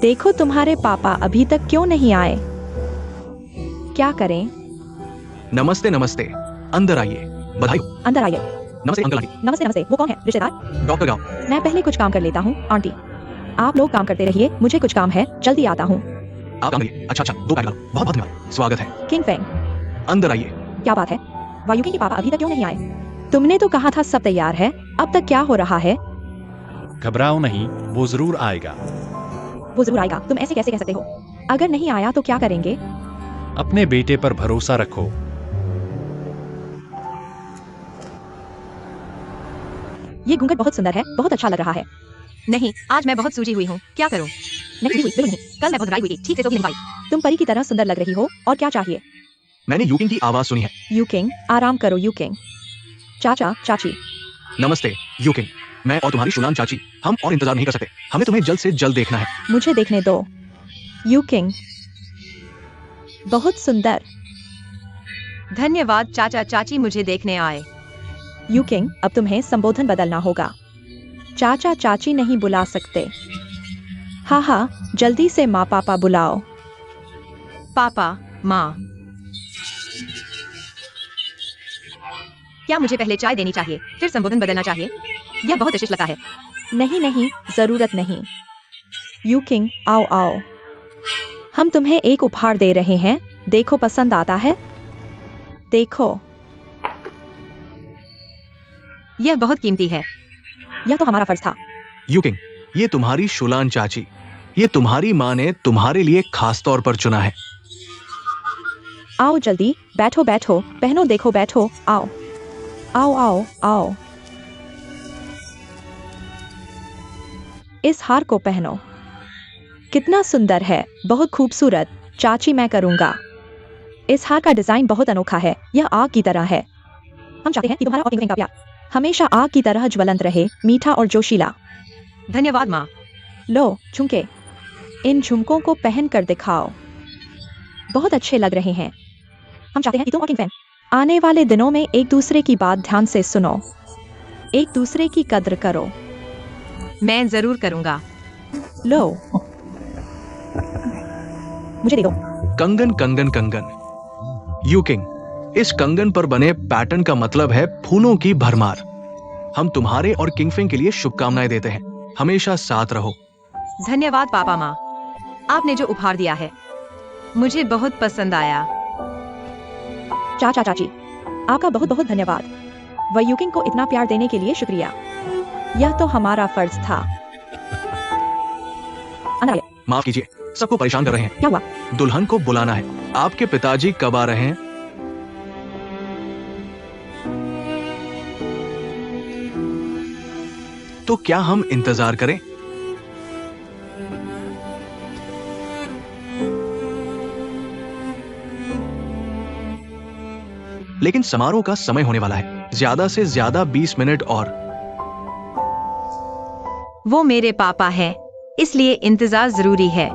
देखो तुम्हारे पापा अभी तक क्यों नहीं आए? क्या करें? नमस्ते नमस्ते, अंदर आइए। बधाई हो। अंदर आइए। नमस्ते अंकल आंटी। नमस्ते नमस्ते। वो कौन है, रिश्तेदार? डॉक्टर गाओ, मैं पहले कुछ काम कर लेता हूँ आंटी। आप लोग काम करते रहिए, मुझे कुछ काम है, जल्दी आता हूँ। आप काम करिए। अच्छा अच्छा, दो पैर डालो। बहुत बहुत धन्यवाद, स्वागत है। किंग फेंग, अंदर आइए। क्या बात है? वायु किंग के पापा अभी तक क्यों नहीं आए? तुमने तो कहा था सब तैयार है, अब तक क्या हो रहा है? घबराओ नहीं, वो जरूर आएगा। वो जरूर आएगा, तुम ऐसे कैसे कह सकते हो? अगर नहीं आया तो क्या करेंगे? अपने बेटे पर भरोसा रखो। ये घूंघट बहुत सुंदर है, बहुत अच्छा लग रहा है। नहीं, आज मैं बहुत सूजी हुई हूँ, क्या करूँ? नहीं, बिल्कुल नहीं। कल मैं बहुत ड्राई हुई थी, ठीक से सो भी नहीं पाई। तुम परी की तरह सुंदर लग रही हो, और क्या चाहिए? मैंने यूकिंग की आवाज सुनी है। यू किंग, आराम करो यू किंग। चाचा चाची, नमस्ते यूकिंग, मैं और तुम्हारी शुलान चाची, हम और इंतजार नहीं कर सकते। हमें तुम्हें जल्द से जल्द देखना है। मुझे देखने दो। यू किंग, बहुत सुंदर। धन्यवाद चाचा चाची मुझे देखने आए। यू किंग, अब तुम्हें संबोधन बदलना होगा। चाचा चाची नहीं बुला सकते। हाँ हाँ, जल्दी से माँ पापा बुलाओ। पापा, माँ। क्या मुझे पहले चाय देनी चाहिए, फिर संबोधन बदलना चाहिए? यह बहुत अशिष्ट लगता है। नहीं नहीं, जरूरत नहीं। यू किंग, आओ आओ। हम तुम्हें एक उपहार दे रहे हैं, देखो पसंद आता है? देखो, यह बहुत कीमती है। यह तो हमारा फर्ज था। यूकिंग, ये तुम्हारी शुलान चाची, ये तुम्हारी माँ ने तुम्हारे लिए खास तौर पर चुना है। आओ जल्दी, बैठो बैठो, बहनों देखो बैठो, आओ आओ आओ आओ। इस हार को पहनो, कितना सुंदर है, बहुत खूबसूरत। चाची मैं करूंगा। इस हार का डिजाइन बहुत अनोखा है, यह आग की तरह है। हम चाहते हैं कि तुम्हारा और किंग का प्यार हमेशा आग की तरह ज्वलंत रहे, मीठा और जोशीला। धन्यवाद माँ। लो झुमके, इन झुमकों को पहन कर दिखाओ, बहुत अच्छे लग रहे हैं। हम चाहते हैं कि तुम और किंग फैन आने वाले दिनों में एक दूसरे की बात ध्यान से सुनो, एक दूसरे की कद्र करो। मैं जरूर करूँगा। लो, मुझे दे दो। कंगन कंगन कंगन। यूकिंग, इस कंगन पर बने पैटर्न का मतलब है फूलों की भरमार। हम तुम्हारे और किंगफिंग के लिए शुभकामनाएं देते हैं। हमेशा साथ रहो। धन्यवाद पापा माँ, आपने जो उपहार दिया है मुझे बहुत पसंद आया। चाचा चाची, आपका बहुत बहुत धन्यवाद। वयुकिंग को इतना प्यार देने के लिए शुक्रिया, यह तो हमारा फर्ज था। अंदर आइए। माफ कीजिए, सबको परेशान कर रहे हैं। क्या हुआ? दुल्हन को बुलाना है। आपके पिताजी कब आ रहे हैं? तो क्या हम इंतजार करें? लेकिन समारोह का समय होने वाला है, ज्यादा से ज्यादा 20 मिनट और। वो मेरे पापा हैं, इसलिए इंतजार जरूरी है।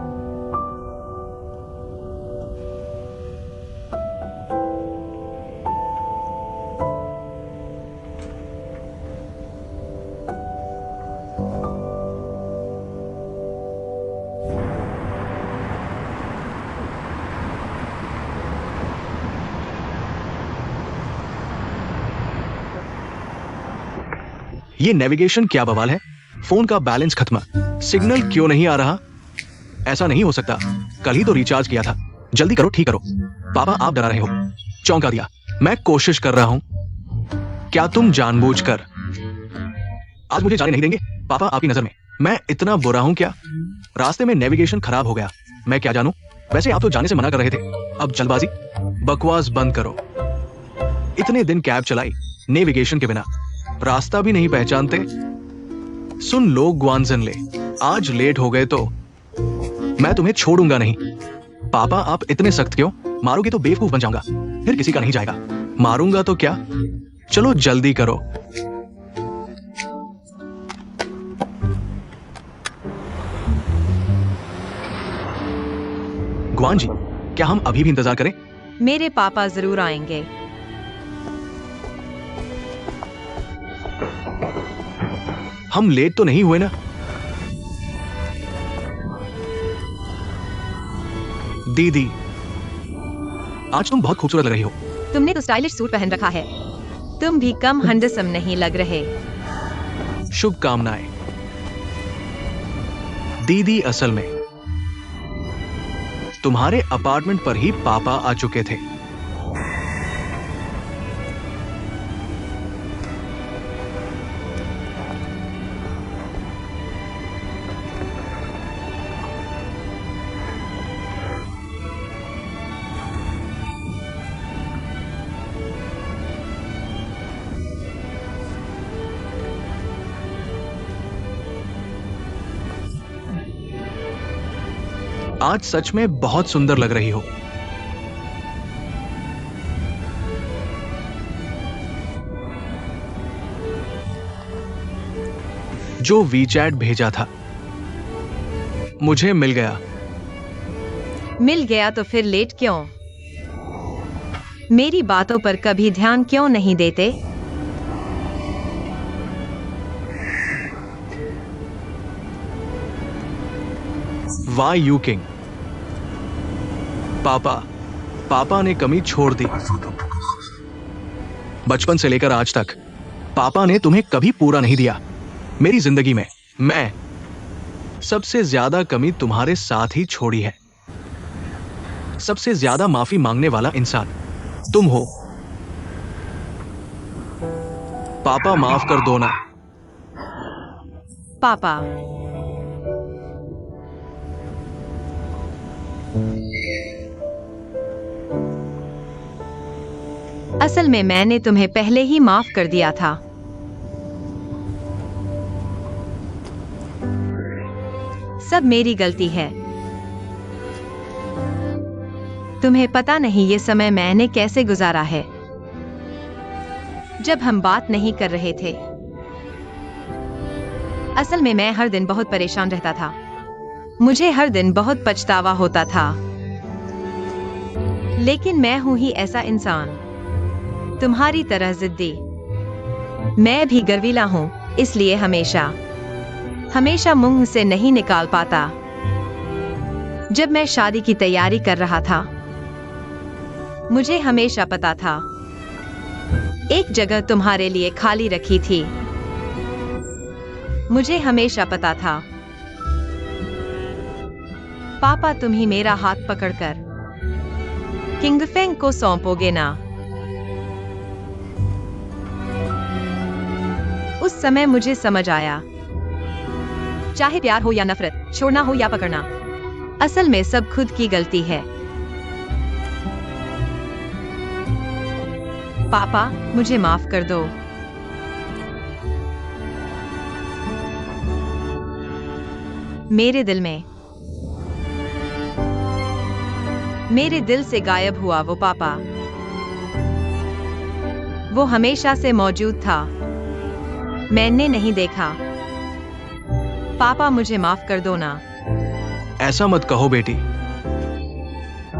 ये नेविगेशन क्या बवाल है? फोन का बैलेंस खत्म, सिग्नल क्यों नहीं आ रहा? ऐसा नहीं हो सकता, कल ही तो रिचार्ज किया था। जल्दी करो, ठीक करो। पापा आप डरा रहे हो, चौंका दिया। मैं कोशिश कर रहा हूं। क्या तुम जानबूझकर आज मुझे जाने नहीं देंगे? पापा आपकी नजर में मैं इतना बुरा हूं क्या? रास्ते में नेविगेशन खराब हो गया, मैं क्या जानूं? वैसे आप तो जाने से मना कर रहे थे, अब जल्दबाजी। बकवास बंद करो। इतने दिन कैब चलाई नेविगेशन के बिना, रास्ता भी नहीं पहचानते। सुन लो ग्वानजनले, आज लेट हो गए तो मैं तुम्हें छोड़ूंगा नहीं। पापा आप इतने सख्त क्यों? मारोगे तो बेवकूफ बन जाऊंगा, फिर किसी का नहीं जाएगा। मारूंगा तो क्या, चलो जल्दी करो। ग्वान जी, क्या हम अभी भी इंतजार करें? मेरे पापा जरूर आएंगे। हम लेट तो नहीं हुए ना? दीदी, आज तुम बहुत खूबसूरत लग रही हो। तुमने तो स्टाइलिश सूट पहन रखा है। तुम भी कम हैंडसम नहीं लग रहे। शुभकामनाएं। दीदी, असल में तुम्हारे अपार्टमेंट पर ही पापा आ चुके थे। आज सच में बहुत सुंदर लग रही हो। जो वीचैट भेजा था मुझे मिल गया। मिल गया तो फिर लेट क्यों? मेरी बातों पर कभी ध्यान क्यों नहीं देते? Why you king. पापा ने कमी छोड़ दी। बचपन से लेकर आज तक पापा ने तुम्हें कभी पूरा नहीं दिया। मेरी जिंदगी में मैं सबसे ज्यादा कमी तुम्हारे साथ ही छोड़ी है। सबसे ज्यादा माफी मांगने वाला इंसान तुम हो। पापा माफ कर दो ना। पापा, असल में मैंने तुम्हें पहले ही माफ कर दिया था। सब मेरी गलती है। तुम्हें पता नहीं ये समय मैंने कैसे गुजारा है जब हम बात नहीं कर रहे थे। असल में मैं हर दिन बहुत परेशान रहता था। मुझे हर दिन बहुत पछतावा होता था। लेकिन मैं हूं ही ऐसा इंसान, तुम्हारी तरह जिद्दी। मैं भी गर्वीला हूं, इसलिए हमेशा मुंह से नहीं निकाल पाता। जब मैं शादी की तैयारी कर रहा था, मुझे हमेशा पता था एक जगह तुम्हारे लिए खाली रखी थी। मुझे हमेशा पता था पापा तुम ही मेरा हाथ पकड़कर किंगफेंग को सौंपोगे ना। उस समय मुझे समझ आया, चाहे प्यार हो या नफरत, छोड़ना हो या पकड़ना, असल में सब खुद की गलती है। पापा, मुझे माफ कर दो। मेरे दिल से गायब हुआ वो पापा। वो हमेशा से मौजूद था, मैंने नहीं देखा। पापा, मुझे माफ कर दो ना। ऐसा मत कहो बेटी।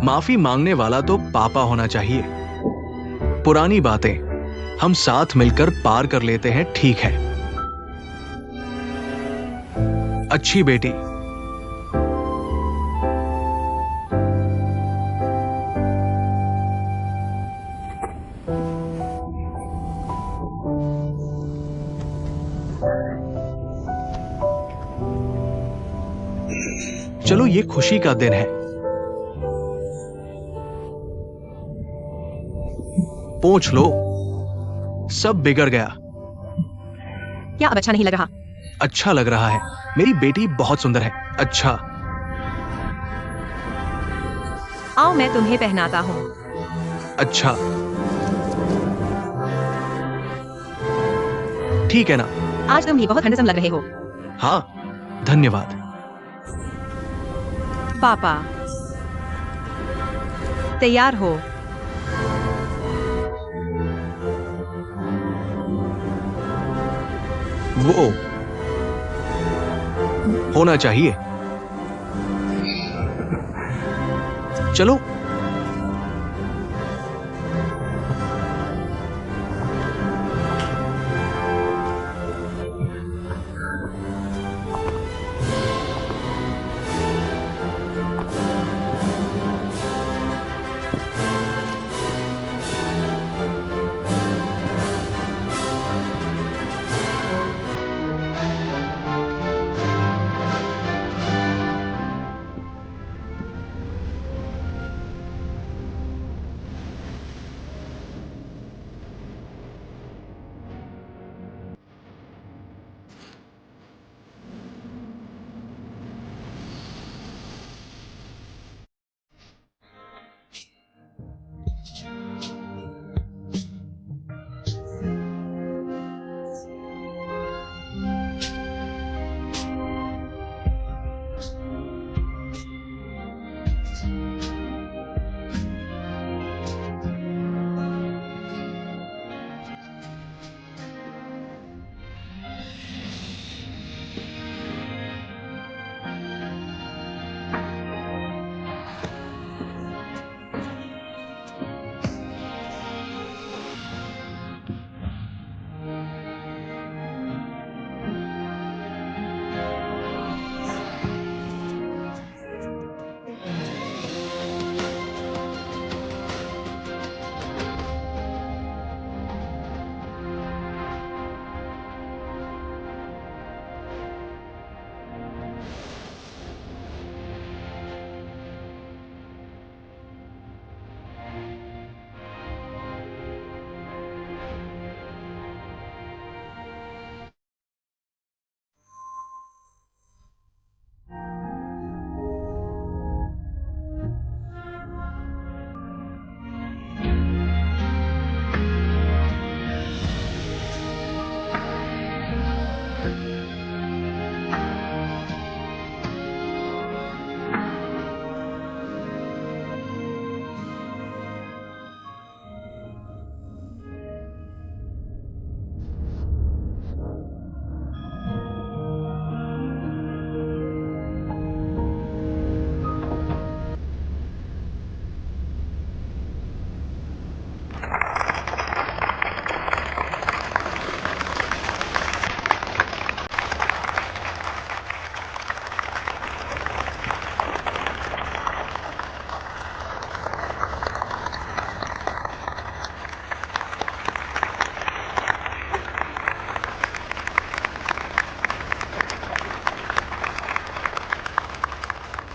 माफी मांगने वाला तो पापा होना चाहिए। पुरानी बातें हम साथ मिलकर पार कर लेते हैं, ठीक है? अच्छी बेटी। चलो ये खुशी का दिन है। पोंछ लो, सब बिगड़ गया। क्या अब अच्छा नहीं लग रहा? अच्छा लग रहा है, मेरी बेटी बहुत सुंदर है। अच्छा, आओ मैं तुम्हें पहनाता हूँ। अच्छा, ठीक है ना? आज तुम भी बहुत हैंडसम लग रहे हो। हाँ, धन्यवाद। पापा, तैयार हो? वो होना चाहिए। चलो,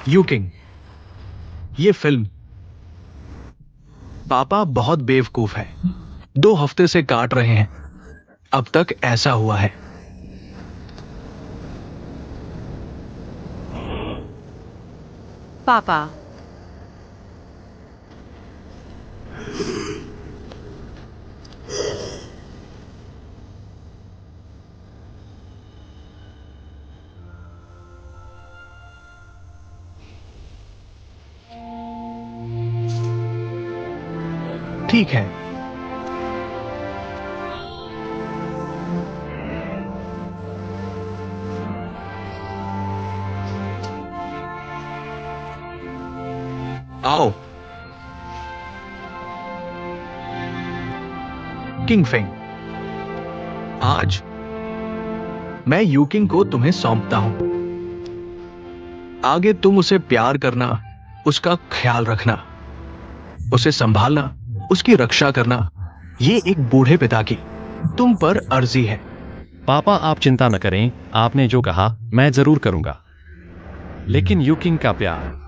यू किंग, ये फिल्म। पापा बहुत बेवकूफ है, 2 हफ्ते से काट रहे हैं, अब तक ऐसा हुआ है। पापा, ठीक है, आओ। किंग फेंग, आज मैं यूकिंग को तुम्हें सौंपता हूं। आगे तुम उसे प्यार करना, उसका ख्याल रखना, उसे संभालना, उसकी रक्षा करना। ये एक बूढ़े पिता की तुम पर अर्जी है। पापा आप चिंता न करें, आपने जो कहा मैं जरूर करूंगा। लेकिन यूकिंग का प्यार।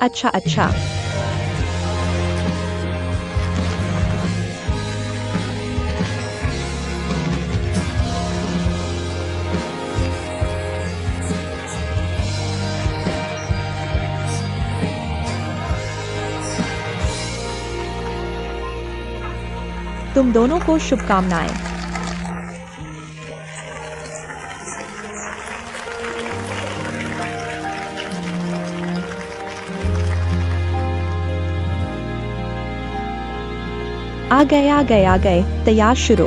अच्छा अच्छा। तुम दोनों को शुभकामनाएं। आ गए, तैयार शुरू।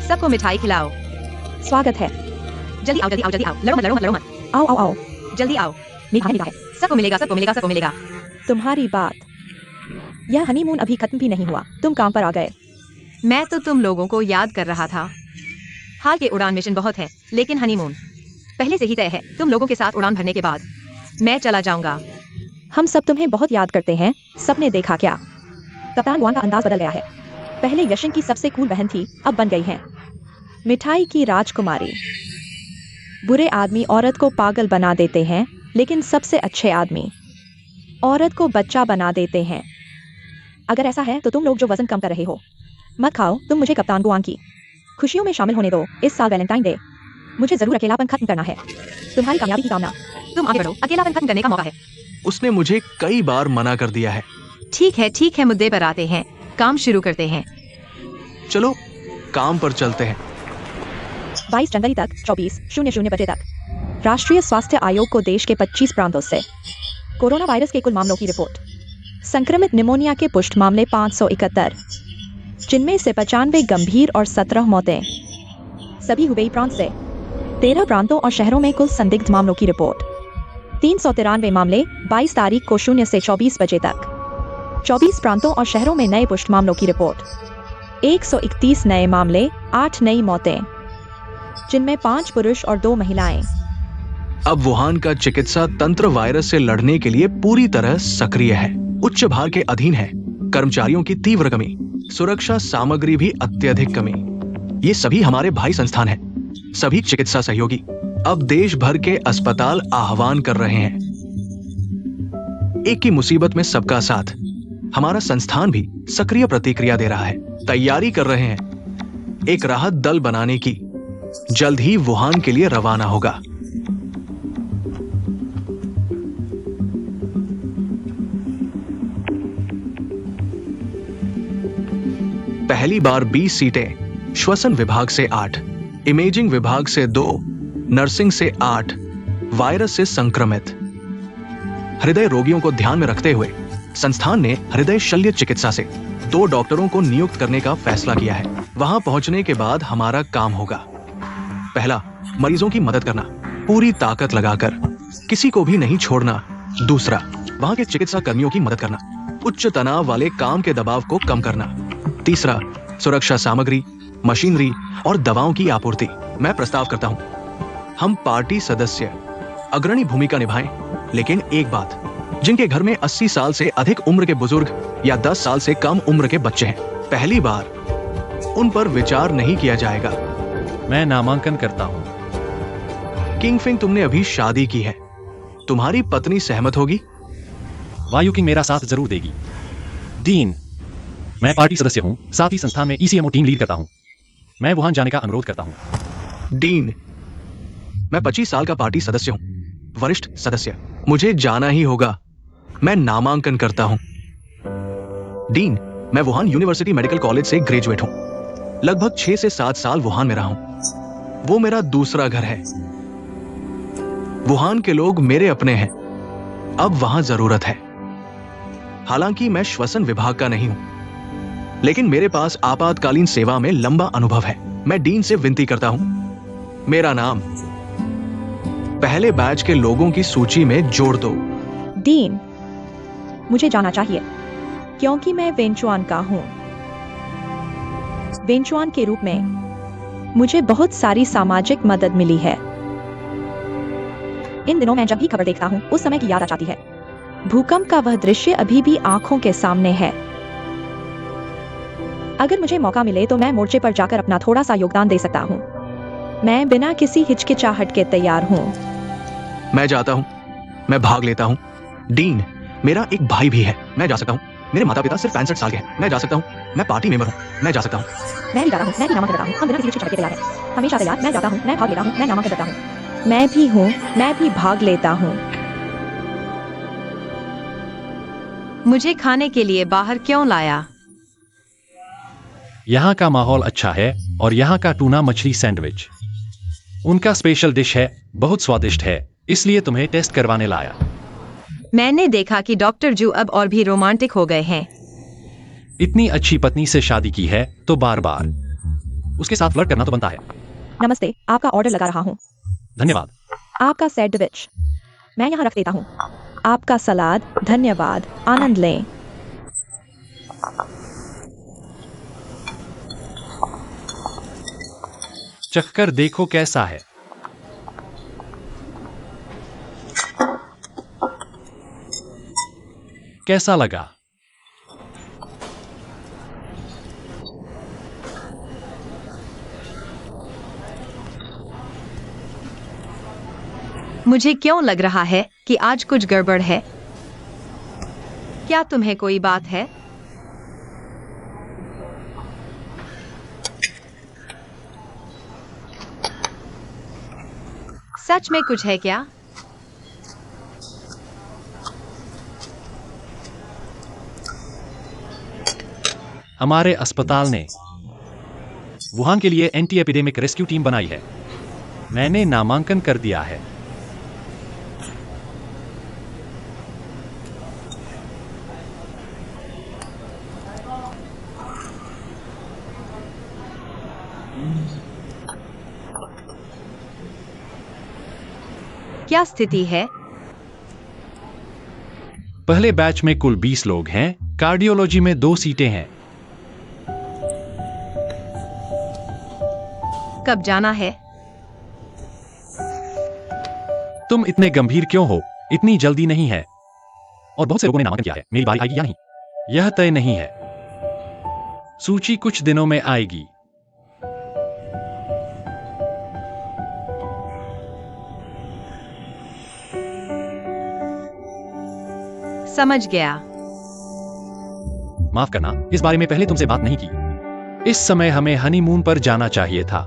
सबको मिठाई खिलाओ। स्वागत है। जल्दी आओ, जल्दी आओ, जल्दी आओ। लड़ो मत, लड़ो मत, लड़ो मत। आओ आओ आओ। जल्दी आओ। मिठाई मिला है। सबको मिलेगा, सबको मिलेगा, सबको मिलेगा। तुम्हारी बात। यह हनीमून अभी खत्म भी नहीं हुआ, तुम काम पर आ गए। मैं तो तुम लोगों को याद कर रहा था। हाल के उड़ान मिशन बहुत है, लेकिन हनीमून पहले से ही तय है। तुम लोगों के साथ उड़ान भरने के बाद मैं चला जाऊंगा। हम सब तुम्हें बहुत याद करते हैं। सबने देखा क्या? कप्तान गुआन का अंदाज बदल गया है। पहले यशिन की सबसे कूल बहन थी, अब बन गई है मिठाई की राजकुमारी। बुरे आदमी औरत को पागल बना देते हैं, लेकिन सबसे अच्छे आदमी औरत को बच्चा बना देते हैं। अगर ऐसा है तो तुम लोग जो वजन कम कर रहे हो मत खाओ। तुम मुझे कप्तान गुआन की खुशियों में शामिल होने दो। इस साल वैलेंटाइन डे मुझे जरूर अकेलापन खत्म करना है। तुम्हारी कामयाबी की कामना। तुम आगे बढ़ो, अकेलापन खत्म करने का मौका है। उसने मुझे कई बार मना कर दिया है। ठीक है, मुद्दे पर आते हैं। काम शुरू करते हैं। चलो काम पर चलते हैं। 22 जनवरी तक 24:00 बजे तक राष्ट्रीय स्वास्थ्य आयोग को देश के 25 प्रांतों से कोरोना वायरस के कुल मामलों की रिपोर्ट। संक्रमित निमोनिया के पुष्ट मामले 571, जिनमें से 95 गंभीर और 17 मौतें। सभी हुबेई प्रांत से। 13 प्रांतों और शहरों में कुल संदिग्ध मामलों की रिपोर्ट। 393 मामले 22 तारीख को 0 से 24 बजे तक। 24 प्रांतों और शहरों में नए पुष्ट मामलों की रिपोर्ट। 131 नए मामले, 8 नई मौतें, जिनमें 5 पुरुष और 2 महिलाएं। अब वुहान का चिकित्सा तंत्र वायरस से लड़ने के लिए पूरी तरह सक्रिय है। उच्च भार के अधीन है। कर्मचारियों की तीव्र कमी, सुरक्षा सामग्री भी अत्यधिक कमी। ये सभी हमारे भाई संस्थान हैं। सभी चिकित्सा सहयोगी अब देश भर के अस्पताल आह्वान कर रहे हैं। एक की मुसीबत में सबका साथ। हमारा संस्थान भी सक्रिय प्रतिक्रिया दे रहा है, तैयारी कर रहे हैं। एक राहत दल बनाने की, जल्द ही वुहान के लिए रवाना होगा। पहली बार 20 सीटें, श्वसन विभाग से 8, इमेजिंग विभाग से 2, नर्सिंग से 8, वायरस से संक्रमित। हृदय रोगियों को ध्यान में रखते हुए संस्थान ने हृदय शल्य चिकित्सा से 2 डॉक्टरों को नियुक्त करने का फैसला किया है। वहां पहुंचने के बाद हमारा काम होगा, पहला, मरीजों की मदद करना, पूरी ताकत लगाकर, किसी को भी नहीं छोड़ना। दूसरा, वहां के चिकित्सा कर्मियों की मदद करना, उच्च तनाव वाले काम के दबाव को कम करना। तीसरा, सुरक्षा सामग्री, मशीनरी और दवाओं की आपूर्ति। मैं प्रस्ताव करता हूं, हम पार्टी सदस्य अग्रणी भूमिका निभाएं, लेकिन एक बात, जिनके घर में 80 साल से अधिक उम्र के बुजुर्ग या 10 साल से कम उम्र के बच्चे हैं, पहली बार उन पर विचार नहीं किया जाएगा। मैं नामांकन करता हूं। किंगफिंग, तुमने अभी शादी की है, तुम्हारी पत्नी सहमत होगी? वायु किंग मेरा साथ जरूर देगी। डीन, मैं पार्टी सदस्य हूं, साथ ही संस्थान में ईसीएमओ टीम लीड करता हूं। मैं वुहान जाने का अनुरोध करता हूं। डीन, मैं 25 साल का पार्टी सदस्य हूं, वरिष्ठ सदस्य, मुझे जाना ही होगा। मैं नामांकन करता हूं। डीन, मैं वुहान यूनिवर्सिटी मेडिकल कॉलेज से ग्रेजुएट हूं, लगभग 6 से 7 साल वुहान में रहा हूं। वो मेरा दूसरा घर है। वुहान के लोग मेरे अपने हैं, अब वहां जरूरत है। हालांकि मैं श्वसन विभाग का नहीं हूं, लेकिन मेरे पास आपातकालीन सेवा में लंबा अनुभव है। मैं डीन से विनती करता हूं, मेरा नाम पहले बैच के लोगों की सूची में जोड़ दो। डीन, मुझे जाना चाहिए क्योंकि मैं वेंचुआन का हूं। वेंचुआन के रूप में मुझे बहुत सारी सामाजिक मदद मिली है। इन दिनों मैं जब भी खबर देखता हूं, उस समय की याद आ जाती है। भूकंप का वह दृश्य अभी भी आंखों के सामने है। अगर मुझे मौका मिले तो मैं मोर्चे पर जाकर अपना थोड़ा सा योगदान दे सकता हूं। मैं बिना किसी हिचकिचाहट के तैयार हूं। मैं जाता हूं, मैं भाग लेता हूं। डीन, मेरा एक भाई भी है, मैं जा सकता हूं। मेरे माता पिता सिर्फ 65 साल के हैं, मैं जा सकता हूं। मैं पार्टी मेंबर हूं, मैं जा सकता हूं। मैं भी जाता हूं, मैं भी नामांकन करता हूं। हम बिना किसी हिचकिचाहट के तैयार हैं, हमेशा तैयार। मैं जाता हूं, मैं भाग लेता हूं, मैं नामांकन करता हूं। मैं भी हूं, मैं भी भाग लेता हूं। मुझे खाने के लिए बाहर क्यों लाया? यहाँ का माहौल अच्छा है और यहाँ का टूना मछली सैंडविच उनका स्पेशल डिश है, बहुत स्वादिष्ट है, इसलिए तुम्हें टेस्ट करवाने लाया। मैंने देखा कि डॉक्टर जू अब और भी रोमांटिक हो गए हैं। इतनी अच्छी पत्नी से शादी की है तो बार बार उसके साथ फ्लर्ट करना तो बनता है। नमस्ते, आपका ऑर्डर लगा रहा हूं। धन्यवाद। आपका सैंडविच मैं यहाँ रख देता हूँ। आपका सलाद, धन्यवाद, आनंद लें। चखकर देखो कैसा है। कैसा लगा? मुझे क्यों लग रहा है कि आज कुछ गड़बड़ है? क्या तुम्हें कोई बात है? सच में कुछ है क्या? हमारे अस्पताल ने वुहान के लिए एंटी एपिडेमिक रेस्क्यू टीम बनाई है। मैंने नामांकन कर दिया है। क्या स्थिति है? पहले बैच में कुल 20 लोग हैं, कार्डियोलॉजी में 2 सीटें हैं। कब जाना है? तुम इतने गंभीर क्यों हो? इतनी जल्दी नहीं है। और बहुत से लोगों ने नामांकन किया है, मेरी बारी आएगी या नहीं यह तय नहीं है। सूची कुछ दिनों में आएगी। समझ गया। माफ करना, इस बारे में पहले तुमसे बात नहीं की। इस समय हमें हनीमून पर जाना चाहिए था।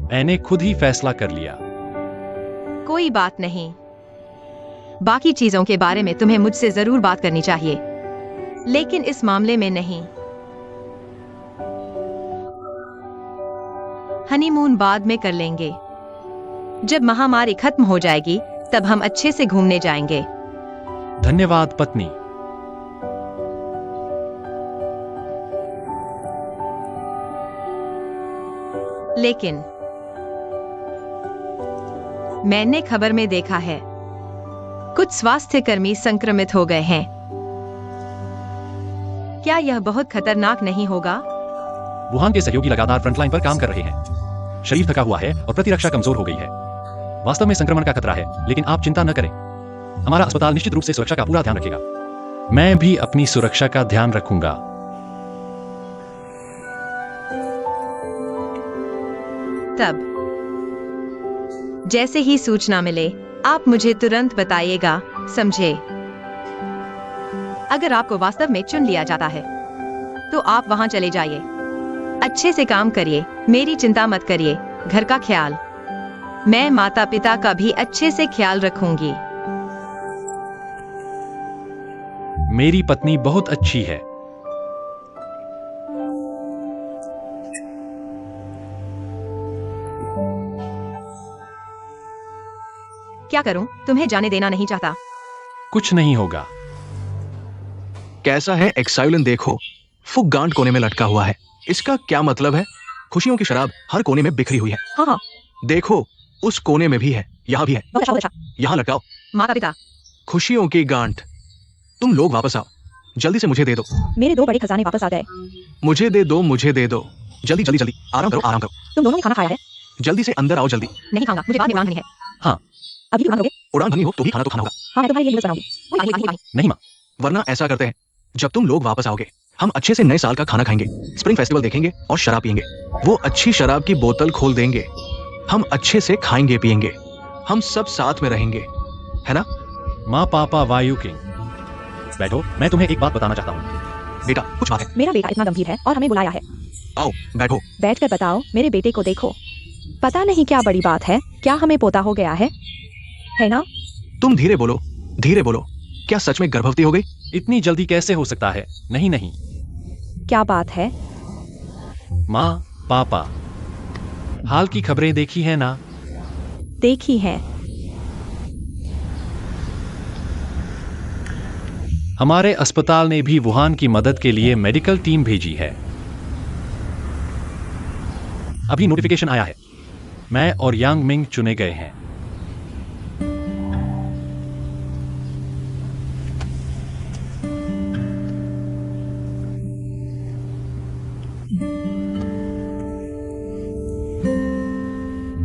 मैंने खुद ही फैसला कर लिया। कोई बात नहीं। बाकी चीजों के बारे में तुम्हें मुझसे जरूर बात करनी चाहिए, लेकिन इस मामले में नहीं। हनीमून बाद में कर लेंगे। जब महामारी खत्म हो जाएगी तब हम अच्छे से घूमने जाएंगे। धन्यवाद पत्नी। लेकिन मैंने खबर में देखा है कुछ स्वास्थ्य कर्मी संक्रमित हो गए हैं। क्या यह बहुत खतरनाक नहीं होगा? वुहान के सहयोगी लगातार फ्रंटलाइन पर काम कर रहे हैं। शरीर थका हुआ है और प्रतिरक्षा कमजोर हो गई है। वास्तव में संक्रमण का खतरा है, लेकिन आप चिंता न करें। हमारा अस्पताल निश्चित रूप से सुरक्षा का पूरा ध्यान रखेगा। मैं भी अपनी सुरक्षा का ध्यान रखूंगा। तब जैसे ही सूचना मिले आप मुझे तुरंत बताइएगा, समझे? अगर आपको वास्तव में चुन लिया जाता है तो आप वहां चले जाइए। अच्छे से काम करिए, मेरी चिंता मत करिए। घर का ख्याल, मैं माता पिता का भी अच्छे से ख्याल रखूंगी। मेरी पत्नी बहुत अच्छी है। क्या करूं? तुम्हें जाने देना नहीं चाहता। कुछ नहीं होगा। कैसा है एक्साइलन देखो, फुग्गांट कोने में लटका हुआ है। इसका क्या मतलब है? खुशियों की शराब हर कोने में बिखरी हुई है। हाँ हाँ, देखो, उस कोने में भी है, यहाँ भी है। बहुत अच्छा, बहुत अच्छा। यहाँ लटकाओ। माता पिता, खुशियों की गांठ। तुम लोग वापस आओ, जल्दी से मुझे दे दो। मेरे 2 बड़े खजाने वापस आ गए। मुझे दे दो, मुझे दे दो। जल्दी जल्दी जल्दी, आराम करो आराम करो। तुम दोनों ने खाना खाया है? जल्दी से अंदर आओ जल्दी। नहीं खाऊंगा, मुझे बाद में उड़ान भरनी है। हाँ। अभी भी उड़ान भरोगे? उड़ान भरनी हो तो भी खाना तो खाना होगा, हाँ, मैं तुम्हारे लिए न्यूज़ बनाऊंगी। कोई बात नहीं, नहीं माँ। वरना ऐसा करते हैं, जब तुम लोग वापस आओगे हम अच्छे से नए साल का खाना खाएंगे, स्प्रिंग फेस्टिवल देखेंगे और शराब पियेंगे। वो अच्छी शराब की बोतल खोल देंगे, हम अच्छे से खाएंगे पियेंगे, हम सब साथ में रहेंगे, है ना? माँ पापा वायु किंग, बैठो, मैं तुम्हें एक बात बताना चाहता हूँ। बेटा कुछ बात है? मेरा बेटा इतना गंभीर है और हमें बुलाया है। आओ बैठो। बैठकर बताओ, मेरे बेटे को देखो। पता नहीं क्या बड़ी बात है, क्या हमें पोता हो गया है ना? तुम धीरे बोलो, धीरे बोलो। क्या सच में गर्भवती हो गई? इतनी जल्दी कैसे हो सकता है? नहीं नहीं। क्या बात है? माँ पापा, हाल की खबरें देखी है ना? देखी है। हमारे अस्पताल ने भी वुहान की मदद के लिए मेडिकल टीम भेजी है। अभी नोटिफिकेशन आया है, मैं और यांग मिंग चुने गए हैं।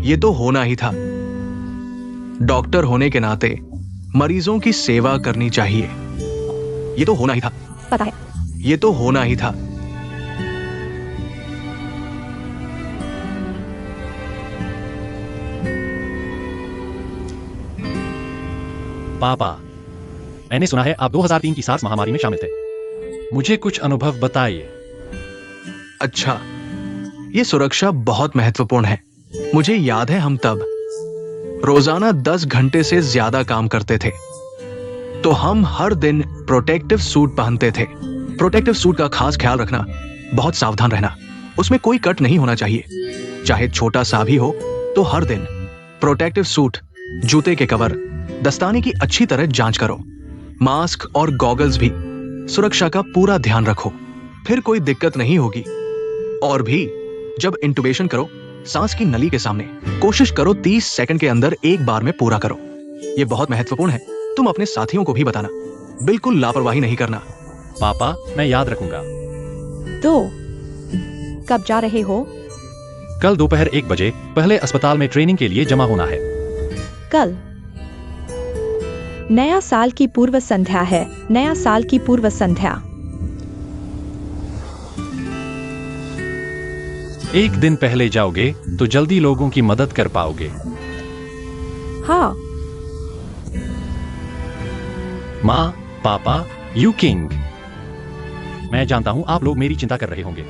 ये तो होना ही था। डॉक्टर होने के नाते मरीजों की सेवा करनी चाहिए। ये तो होना ही था। पता है। ये तो होना ही था। पापा, मैंने सुना है आप 2003 की सार्स महामारी में शामिल थे। मुझे कुछ अनुभव बताइए। अच्छा, ये सुरक्षा बहुत महत्वपूर्ण है। मुझे याद है हम तब रोजाना 10 घंटे से ज्यादा काम करते थे, तो हम हर दिन प्रोटेक्टिव सूट पहनते थे। प्रोटेक्टिव सूट का खास ख्याल रखना, बहुत सावधान रहना। उसमें कोई कट नहीं होना चाहिए, चाहे छोटा सा भी हो। तो हर दिन प्रोटेक्टिव सूट, जूते के कवर, दस्ताने की अच्छी तरह जांच करो। मास्क और गॉगल्स भी। सुरक्षा का पूरा ध्यान रखो, फिर कोई दिक्कत नहीं होगी। और भी, जब इंटुबेशन करो, सांस की नली के सामने कोशिश करो 30 सेकंड के अंदर एक बार में पूरा करो। यह बहुत महत्वपूर्ण है। तुम अपने साथियों को भी बताना, बिल्कुल लापरवाही नहीं करना। पापा, मैं याद रखूंगा। तो कब जा रहे हो? कल दोपहर 1 बजे पहले अस्पताल में ट्रेनिंग के लिए जमा होना है। कल नया साल की पूर्व संध्या है। नया साल की पूर्व संध्या। एक दिन पहले जाओगे तो जल्दी लोगों की मदद कर पाओगे। हाँ। माँ पापा, यू किंग। मैं जानता हूं आप लोग मेरी चिंता कर रहे होंगे,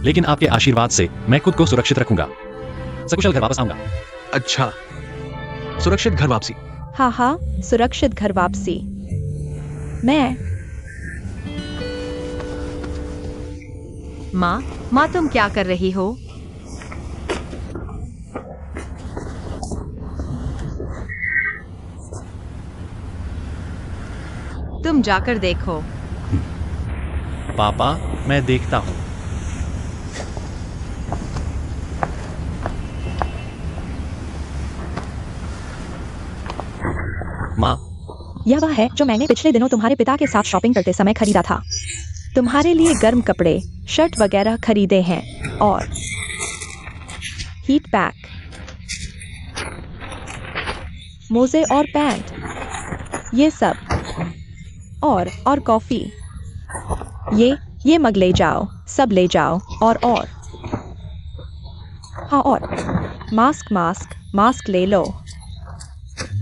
लेकिन आपके आशीर्वाद से मैं खुद को सुरक्षित रखूंगा। सकुशल घर वापस आऊंगा। अच्छा, सुरक्षित घर वापसी। हाँ हाँ, सुरक्षित घर वापसी। मैं माँ तुम क्या कर रही हो? तुम जाकर देखो। पापा, मैं देखता हूं। माँ, यह वह है जो मैंने पिछले दिनों तुम्हारे पिता के साथ शॉपिंग करते समय खरीदा था। तुम्हारे लिए गर्म कपड़े, शर्ट वगैरह खरीदे हैं और हीट पैक, मोजे और पैंट, ये सब और कॉफी। ये मग ले जाओ, सब ले जाओ। और हाँ, और मास्क ले लो।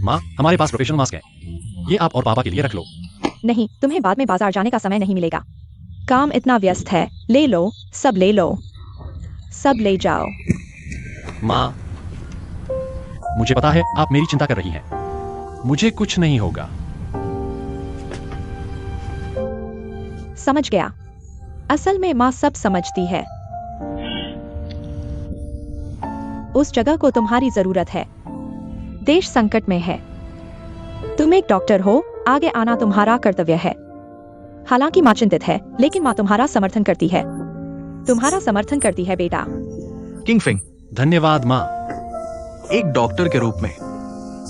माँ, हमारे पास प्रोफेशनल मास्क है, ये आप और पापा के लिए रख लो। नहीं, तुम्हें बाद में बाजार जाने का समय नहीं मिलेगा। काम इतना व्यस्त है। ले लो, सब ले लो, सब ले जाओ। माँ, मुझे पता है आप मेरी चिंता कर रही हैं। मुझे कुछ नहीं होगा। समझ गया। असल में माँ सब समझती है। उस जगह को तुम्हारी जरूरत है। देश संकट में है। तुम एक डॉक्टर हो, आगे आना तुम्हारा कर्तव्य है। हालांकि माँ चिंतित है, लेकिन माँ तुम्हारा समर्थन करती है। तुम्हारा समर्थन करती है बेटा। किंगफिंग, धन्यवाद माँ। एक डॉक्टर के रूप में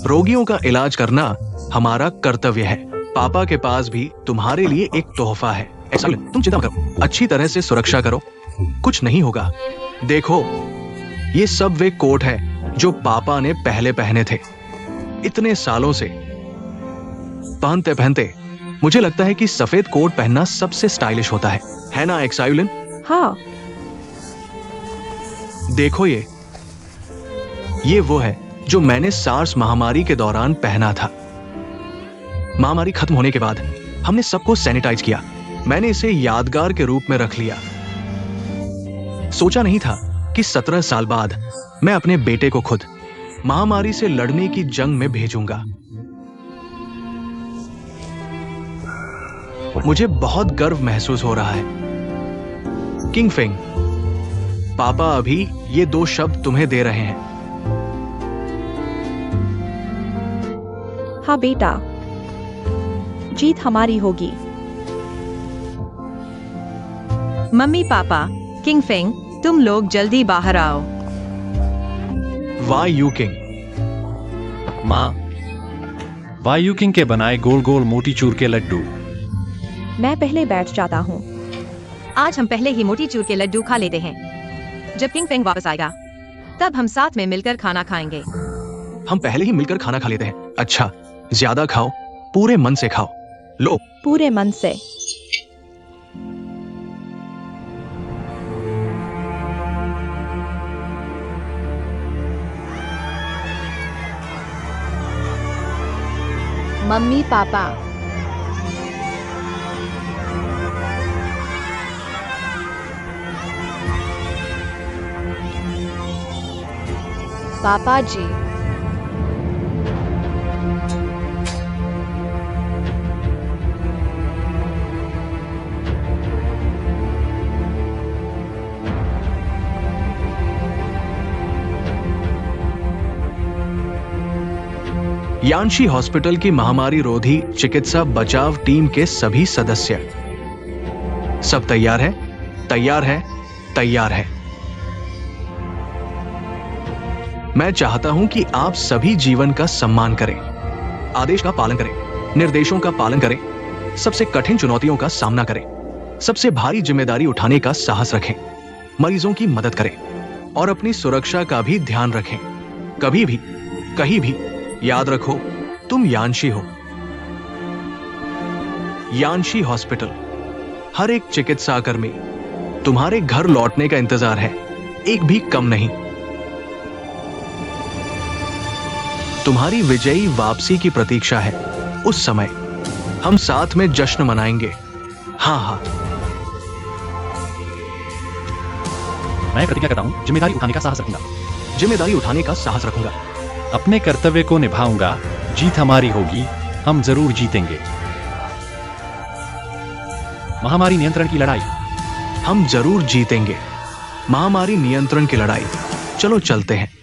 रोगियों का इलाज करना हमारा कर्तव्य है। पापा के पास भी तुम्हारे लिए एक तोहफा है। तुम चिंता मत करो, अच्छी तरह से सुरक्षा करो, कुछ नहीं होगा। देखो, ये सब वे कोट है जो पापा ने पहले पहने थे। इतने सालों से पहनते पहनते मुझे लगता है कि सफेद कोट पहनना सबसे स्टाइलिश होता है ना एक्साइलिन? हाँ, देखो, ये वो है जो मैंने सार्स महामारी के दौरान पहना था। महामारी खत्म होने के बाद हमने सबको सैनिटाइज किया। मैंने इसे यादगार के रूप में रख लिया। सोचा नहीं था कि 17 साल बाद मैं अपने बेटे को खुद महामारी से लड़ने की जंग में भेजूंगा। मुझे बहुत गर्व महसूस हो रहा है। किंगफिंग, पापा अभी ये 2 शब्द तुम्हें दे रहे हैं। हाँ बेटा, जीत हमारी होगी। मम्मी पापा, किंगफिंग, तुम लोग जल्दी बाहर आओ। वायु किंग। माँ, वायु किंग के बनाए गोल गोल मोतीचूर के लड्डू। मैं पहले बैठ जाता हूँ। आज हम पहले ही मोतीचूर के लड्डू खा लेते हैं। जब किंगफिंग वापस आएगा, तब हम साथ में मिलकर खाना खाएंगे। हम पहले ही मिलकर खाना खा लेते हैं। अच्छा, ज्यादा खाओ, पूरे मन से खाओ। लो। पूरे मन से। मम्मी पापा, पापा जी, यांशी हॉस्पिटल की महामारी रोधी चिकित्सा बचाव टीम के सभी सदस्य, सब तैयार है, तैयार है, तैयार है। मैं चाहता हूं कि आप सभी जीवन का सम्मान करें, आदेश का पालन करें, निर्देशों का पालन करें, सबसे कठिन चुनौतियों का सामना करें, सबसे भारी जिम्मेदारी उठाने का साहस रखें, मरीजों की मदद करें और अपनी सुरक्षा का भी ध्यान रखें। कभी भी, कहीं भी याद रखो, तुम यांशी हो। यांशी हॉस्पिटल, हर एक चिकित्सा कर्मी तुम्हारे घर लौटने का इंतजार है, एक भी कम नहीं। तुम्हारी विजयी वापसी की प्रतीक्षा है। उस समय हम साथ में जश्न मनाएंगे। हाँ हाँ। मैं प्रतिज्ञा करता हूँ जिम्मेदारी उठाने का साहस रखूंगा। जिम्मेदारी उठाने का साहस रखूंगा। अपने कर्तव्य को निभाऊंगा। जीत हमारी होगी। हम जरूर जीतेंगे। महामारी नियंत्रण की लड़ाई। हम जरूर जीतेंगे। महामारी नियंत्रण की लड़ाई। चलो चलते हैं।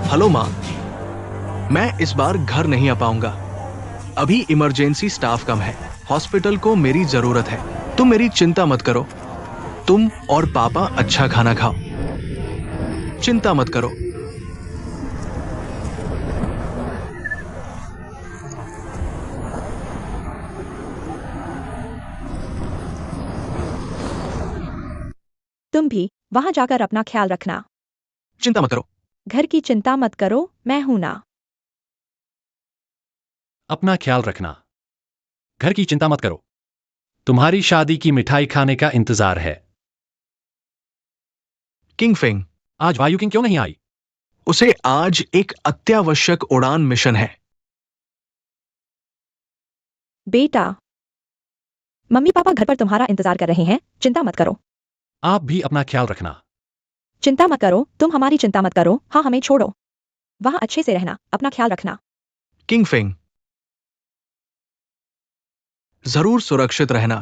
हेलो माँ, मैं इस बार घर नहीं आ पाऊंगा। अभी इमरजेंसी स्टाफ कम है। हॉस्पिटल को मेरी जरूरत है। तुम मेरी चिंता मत करो। तुम और पापा अच्छा खाना खाओ। चिंता मत करो। तुम भी वहां जाकर अपना ख्याल रखना। चिंता मत करो। घर की चिंता मत करो, मैं हूं ना। अपना ख्याल रखना। घर की चिंता मत करो। तुम्हारी शादी की मिठाई खाने का इंतजार है। किंग फेंग, आज वायु किंग क्यों नहीं आई? उसे आज एक अत्यावश्यक उड़ान मिशन है। बेटा, मम्मी पापा घर पर तुम्हारा इंतजार कर रहे हैं। चिंता मत करो। आप भी अपना ख्याल रखना। चिंता मत करो, तुम हमारी चिंता मत करो। हाँ, हमें छोड़ो। वहां अच्छे से रहना, अपना ख्याल रखना। किंग फेंग, जरूर सुरक्षित रहना।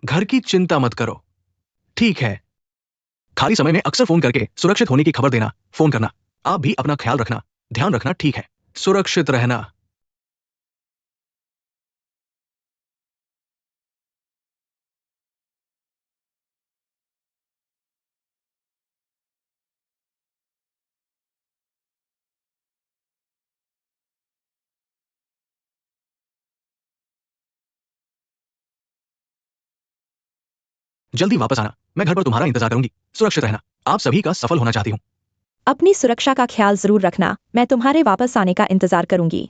घर की चिंता मत करो। ठीक है। खाली समय में अक्सर फोन करके सुरक्षित होने की खबर देना। फोन करना। आप भी अपना ख्याल रखना, ध्यान रखना। ठीक है। सुरक्षित रहना। जल्दी वापस आना। मैं घर पर तुम्हारा इंतजार करूंगी। सुरक्षित रहना। आप सभी का सफल होना चाहती हूँ। अपनी सुरक्षा का ख्याल जरूर रखना। मैं तुम्हारे वापस आने का इंतजार करूंगी।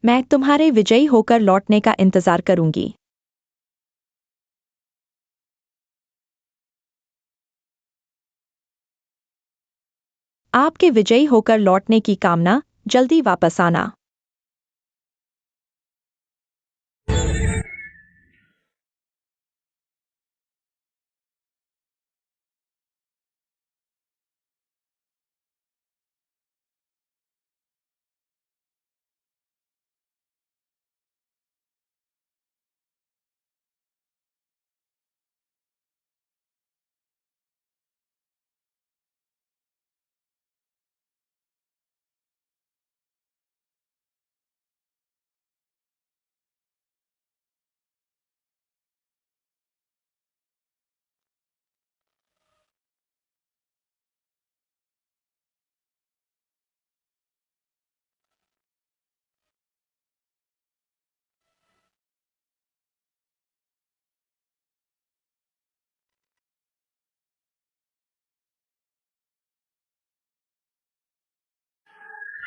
मैं तुम्हारे विजयी होकर लौटने का इंतजार करूंगी। आपके विजयी होकर लौटने की कामना। जल्दी वापस आना।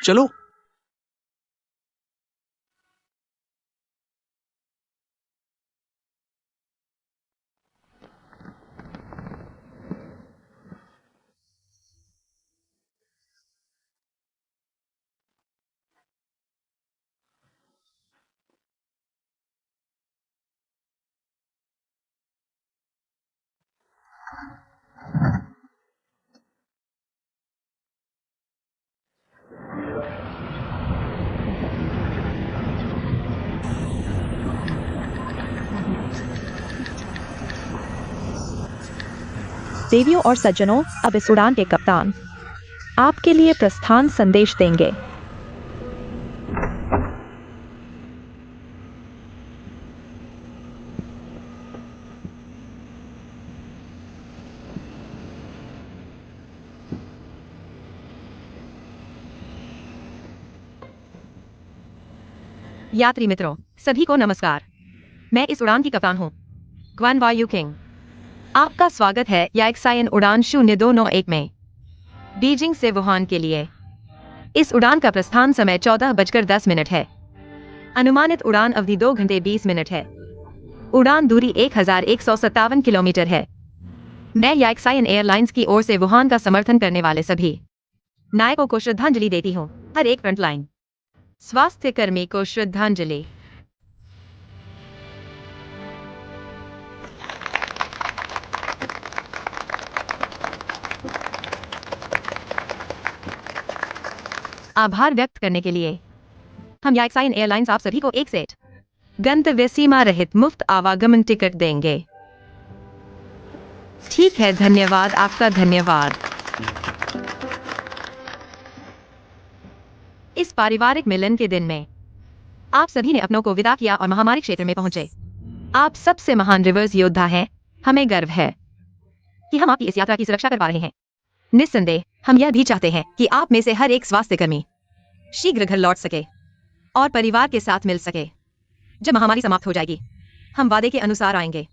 चलो। देवियों और सज्जनों, अब इस उड़ान के कप्तान आपके लिए प्रस्थान संदेश देंगे। यात्री मित्रों, सभी को नमस्कार। मैं इस उड़ान की कप्तान हूँ, ग्वान वायु किंग। आपका स्वागत है याक्सायन उड़ान 0291 में, बीजिंग से वुहान के लिए। इस उड़ान का प्रस्थान समय 14:10 है। अनुमानित उड़ान अवधि 2 घंटे 20 मिनट है। उड़ान दूरी 1157 किलोमीटर है। मैं याक्सायन एयरलाइंस की ओर से वुहान का समर्थन करने वाले सभी नायकों को श्रद्धांजलि देती हूँ। हर एक फ्रंटलाइन स्वास्थ्य कर्मी को श्रद्धांजलि। आभार व्यक्त करने के लिए हम याक्सायन एयरलाइंस आप सभी को एक सेट गंतव्य सीमा रहित मुफ्त आवागमन टिकट देंगे। ठीक है, धन्यवाद, आपका धन्यवाद। इस पारिवारिक मिलन के दिन में आप सभी ने अपनों को विदा किया और महामारी क्षेत्र में पहुंचे। आप सबसे महान रिवर्स योद्धा हैं। हमें गर्व है कि हम आपकी इस यात्रा की सुरक्षा करवा रहे हैं। निस्संदेह हम यह भी चाहते हैं कि आप में से हर एक स्वास्थ्यकर्मी शीघ्र घर लौट सके और परिवार के साथ मिल सके। जब महामारी समाप्त हो जाएगी, हम वादे के अनुसार आएंगे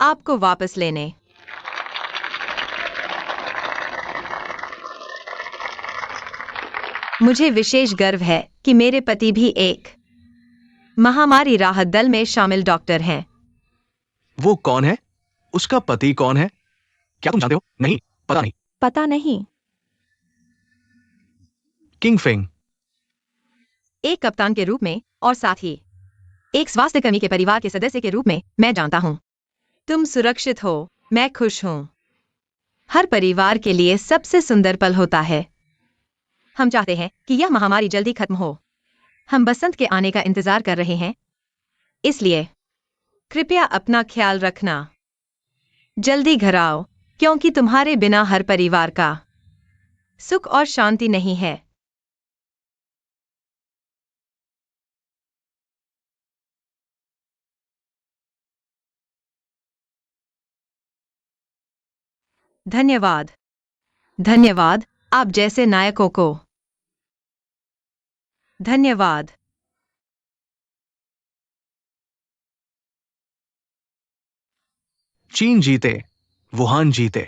आपको वापस लेने। मुझे विशेष गर्व है कि मेरे पति भी एक महामारी राहत दल में शामिल डॉक्टर हैं। वो कौन है? उसका पति कौन है? क्या तुम जानते हो? नहीं, पता नहीं। पता नहीं। King Feng. एक कप्तान के रूप में और साथ ही एक स्वास्थ्यकर्मी के परिवार के सदस्य के रूप में मैं जानता हूं तुम सुरक्षित हो। मैं खुश हूं। हर परिवार के लिए सबसे सुंदर पल होता है। हम चाहते हैं कि यह महामारी जल्दी खत्म हो। हम बसंत के आने का इंतजार कर रहे हैं, इसलिए कृपया अपना ख्याल रखना। जल्दी घर आओ, क्योंकि तुम्हारे बिना हर परिवार का सुख और शांति नहीं है। धन्यवाद, धन्यवाद आप जैसे नायकों को। धन्यवाद। चीन जीते, वुहान जीते।